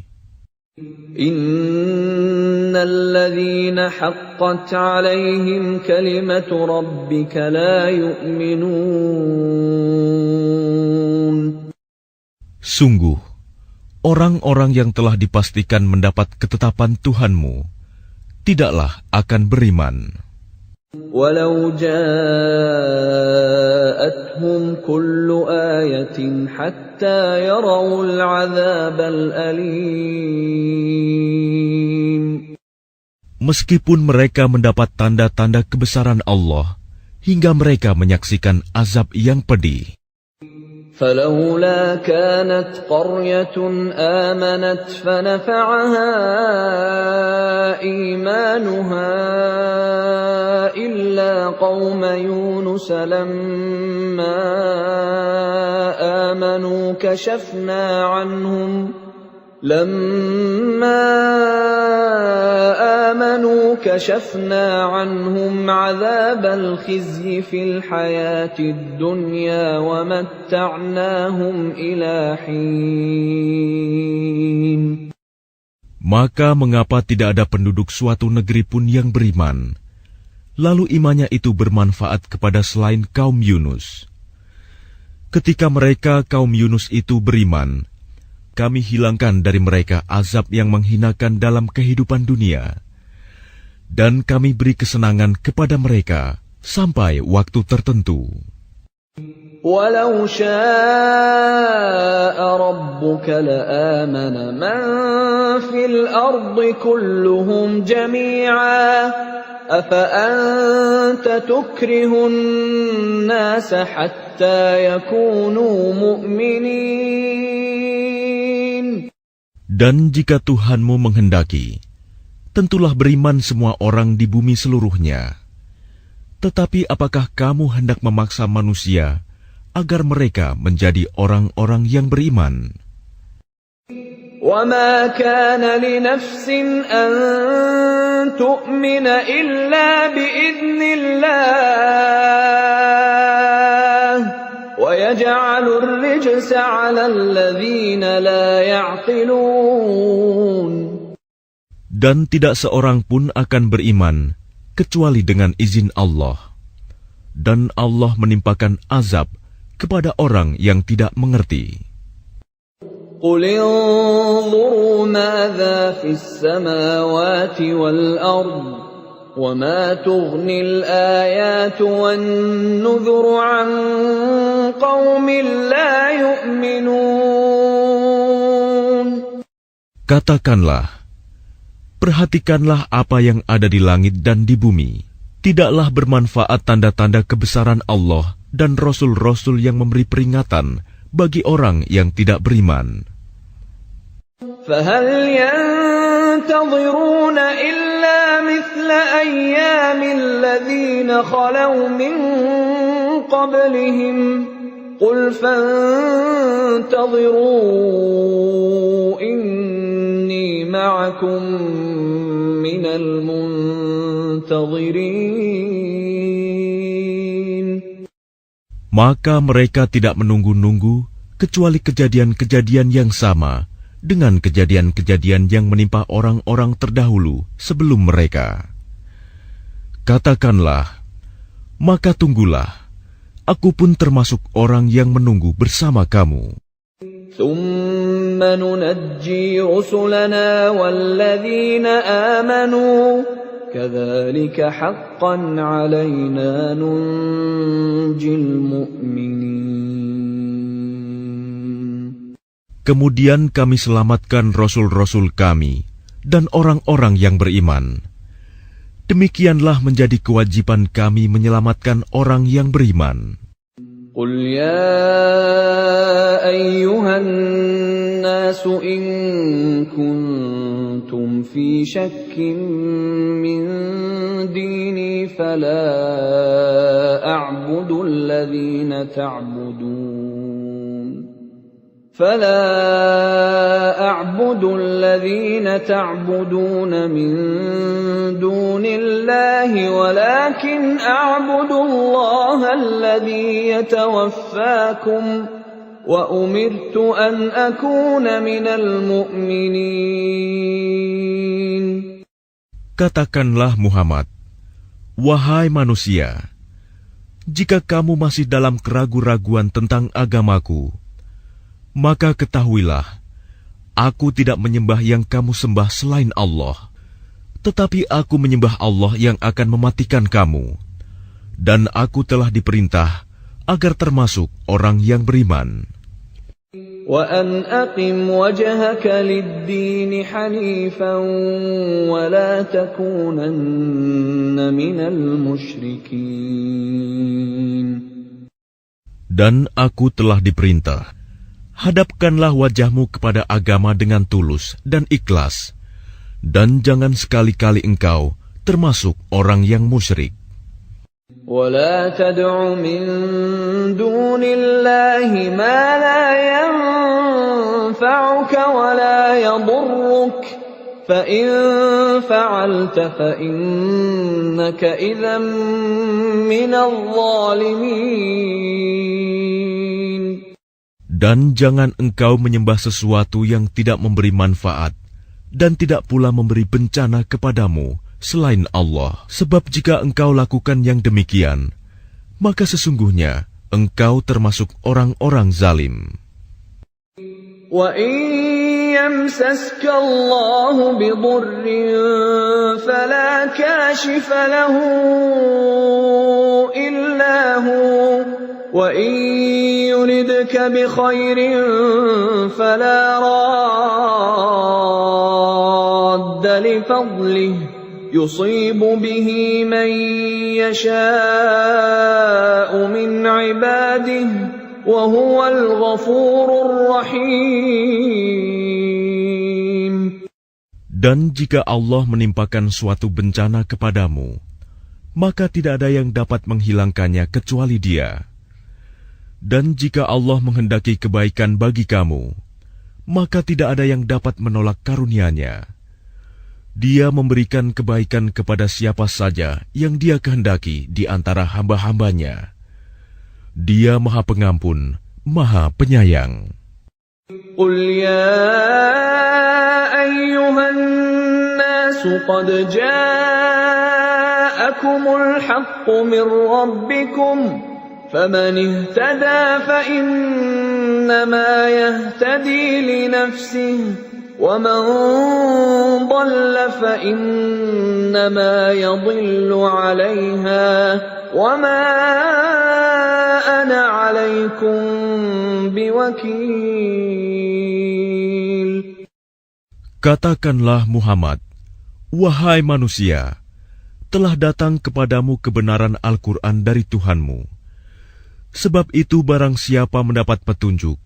A: Innal ladzina haqqat 'alaihim kalimatu rabbika la yu'minun.
B: Sungguh, orang-orang yang telah dipastikan mendapat ketetapan Tuhanmu tidaklah akan beriman.
A: Walau ja'atuhum kullu ayatin hatta yarawul 'adzabal alim.
B: Meskipun mereka mendapat tanda-tanda kebesaran Allah hingga mereka menyaksikan azab yang pedih.
A: فلولا كانت قرية آمنت فنفعها إيمانها إلا قوم يونس لما آمنوا كشفنا عنهم عذاب الخزي في الحياة الدنيا ومتعناهم إلى حين.
B: Maka mengapa tidak ada penduduk suatu negeri pun yang beriman, lalu imannya itu bermanfaat kepada selain kaum Yunus? Ketika mereka kaum Yunus itu beriman, kami hilangkan dari mereka azab yang menghinakan dalam kehidupan dunia, dan kami beri kesenangan kepada mereka sampai waktu tertentu.
A: Walau syaa rabbuka la'amana man fil ardi kulluhum jami'a afa anta tukrihun nasa hatta yakunu mu'minin. Dan
B: jika Tuhanmu menghendaki, tentulah beriman semua orang di bumi seluruhnya. Tetapi apakah kamu hendak memaksa manusia agar mereka menjadi orang-orang yang beriman?
A: وَمَا كَانَ لِنَفْسٍ أَن تُؤْمِنَ إِلَّا بِإِذْنِ اللَّهِ وَيَجْعَلُ الرِّجْسَ عَلَى الَّذِينَ لَا يَعْقِلُونَ.
B: Dan tidak seorang pun akan beriman kecuali dengan izin Allah. Dan Allah menimpakan azab kepada orang yang tidak mengerti.
A: قُلِ انظُرُوا مَاذَا فِي السَّمَاوَاتِ وَالْأَرْضِ وَمَا تُغْنِي الْآيَاتُ وَالنُّذُرُ عَن قَوْمٍ لَّا يُؤْمِنُونَ.
B: Katakanlah, perhatikanlah apa yang ada di langit dan di bumi. Tidaklah bermanfaat tanda-tanda kebesaran Allah dan rasul-rasul yang memberi peringatan bagi orang yang tidak beriman.
A: فَهَلْ يَنتَظِرُونَ إِلَّا مِثْلَ أَيَّامِ الَّذِينَ خَلَوْا مِن قَبْلِهِمْ قُلْ فَانتَظِرُوا إِنِّي مَعَكُم مِّنَ الْمُنتَظِرِينَ.
B: Maka mereka tidak menunggu-nunggu kecuali kejadian-kejadian yang sama dengan kejadian-kejadian yang menimpa orang-orang terdahulu sebelum mereka. Katakanlah, maka tunggulah, aku pun termasuk orang yang menunggu bersama kamu.
A: ثُمَّ نُنَجِّي رُسُلَنَا وَالَّذِينَ آمَنُوا كَذَلِكَ حَقًّا عَلَيْنَا نُنْجِي الْمُؤْمِنِينَ.
B: Kemudian kami selamatkan rasul-rasul kami dan orang-orang yang beriman. Demikianlah menjadi kewajiban kami menyelamatkan orang yang beriman.
A: قُلْ يَا أَيُّهَا النَّاسُ إِن كُنتُمْ فِي شَكٍّ مِّن دِينِي فَلَا أَعْبُدُ الَّذِينَ تَعْبُدُونَ مِن دُونِ اللَّهِ وَلَكِنْ أَعْبُدُ اللَّهَ الَّذِي يَتَوَفَّاكُمْ وَأُمِرْتُ أَنْ أَكُونَ مِنَ الْمُؤْمِنِينَ.
B: Katakanlah Muhammad, wahai manusia, jika kamu masih dalam keraguan-raguan tentang agamaku, maka ketahuilah, aku tidak menyembah yang kamu sembah selain Allah, tetapi aku menyembah Allah yang akan mematikan kamu, dan aku telah diperintah agar termasuk orang yang beriman.
A: وَأَنْ أَقِمْ وَجْهَكَ لِلدِّينِ حَنِيفًا وَلَا تَكُونَنَّ مِنَ الْمُشْرِكِينَ.
B: Dan aku telah diperintah, hadapkanlah wajahmu kepada agama dengan tulus dan ikhlas, dan jangan sekali-kali engkau termasuk orang yang musyrik.
A: وَلَا تَدْعُ مِن دُونِ اللَّهِ مَا لَا يَنفَعُكَ وَلَا يَضُرُّكَ فَإِن فَعَلْتَ فَإِنَّكَ إِذًا مِّنَ الظَّالِمِينَ.
B: Dan jangan engkau menyembah sesuatu yang tidak memberi manfaat dan tidak pula memberi bencana kepadamu selain Allah. Sebab jika engkau lakukan yang demikian, maka sesungguhnya engkau termasuk orang-orang zalim.
A: وَإِن يَمْسَسْكَ اللَّهُ بِضُرٍّ فَلَا كَاشِفَ لَهُ إِلَّا هُوَ وَإِن يُرِدْكَ بِخَيْرٍ فَلَا رَادَّ لِفَضْلِهِ يُصِيبُ بِهِ مَن يَشَاءُ مِنْ عِبَادِهِ وَهُوَ الْغَفُورُ الرَّحِيمُ.
B: Dan jika Allah menimpakan suatu bencana kepadamu, maka tidak ada yang dapat menghilangkannya kecuali Dia. Dan jika Allah menghendaki kebaikan bagi kamu, maka tidak ada yang dapat menolak karunia-Nya. Dia memberikan kebaikan kepada siapa saja yang Dia kehendaki di antara hamba-hamba-Nya. Dia Maha Pengampun, Maha Penyayang.
A: قل يا أيها الناس قد جاءكم الحق من ربكم فمن اهتدى فإنما يهتدي لنفسه ومن ضل فإنما يضل عليها وما أنا عليكم بوكيل.
B: Katakanlah Muhammad, wahai manusia, telah datang kepadamu kebenaran Al-Quran dari Tuhanmu. Sebab itu barang siapa mendapat petunjuk,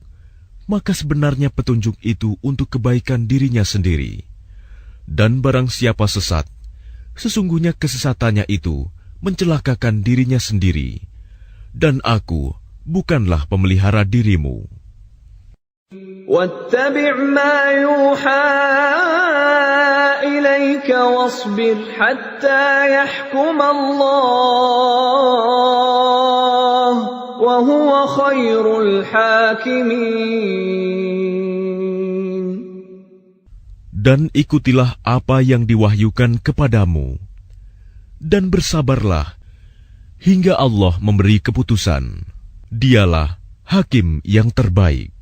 B: maka sebenarnya petunjuk itu untuk kebaikan dirinya sendiri. Dan barang siapa sesat, sesungguhnya kesesatannya itu mencelakakan dirinya sendiri. Dan aku bukanlah pemelihara dirimu.
A: واتبع ما يوحى إليك واصبر حتى يحكم الله وهو خير الحاكمين.
B: Dan ikutilah apa yang diwahyukan kepadamu, dan bersabarlah hingga Allah memberi keputusan. Dialah hakim yang terbaik.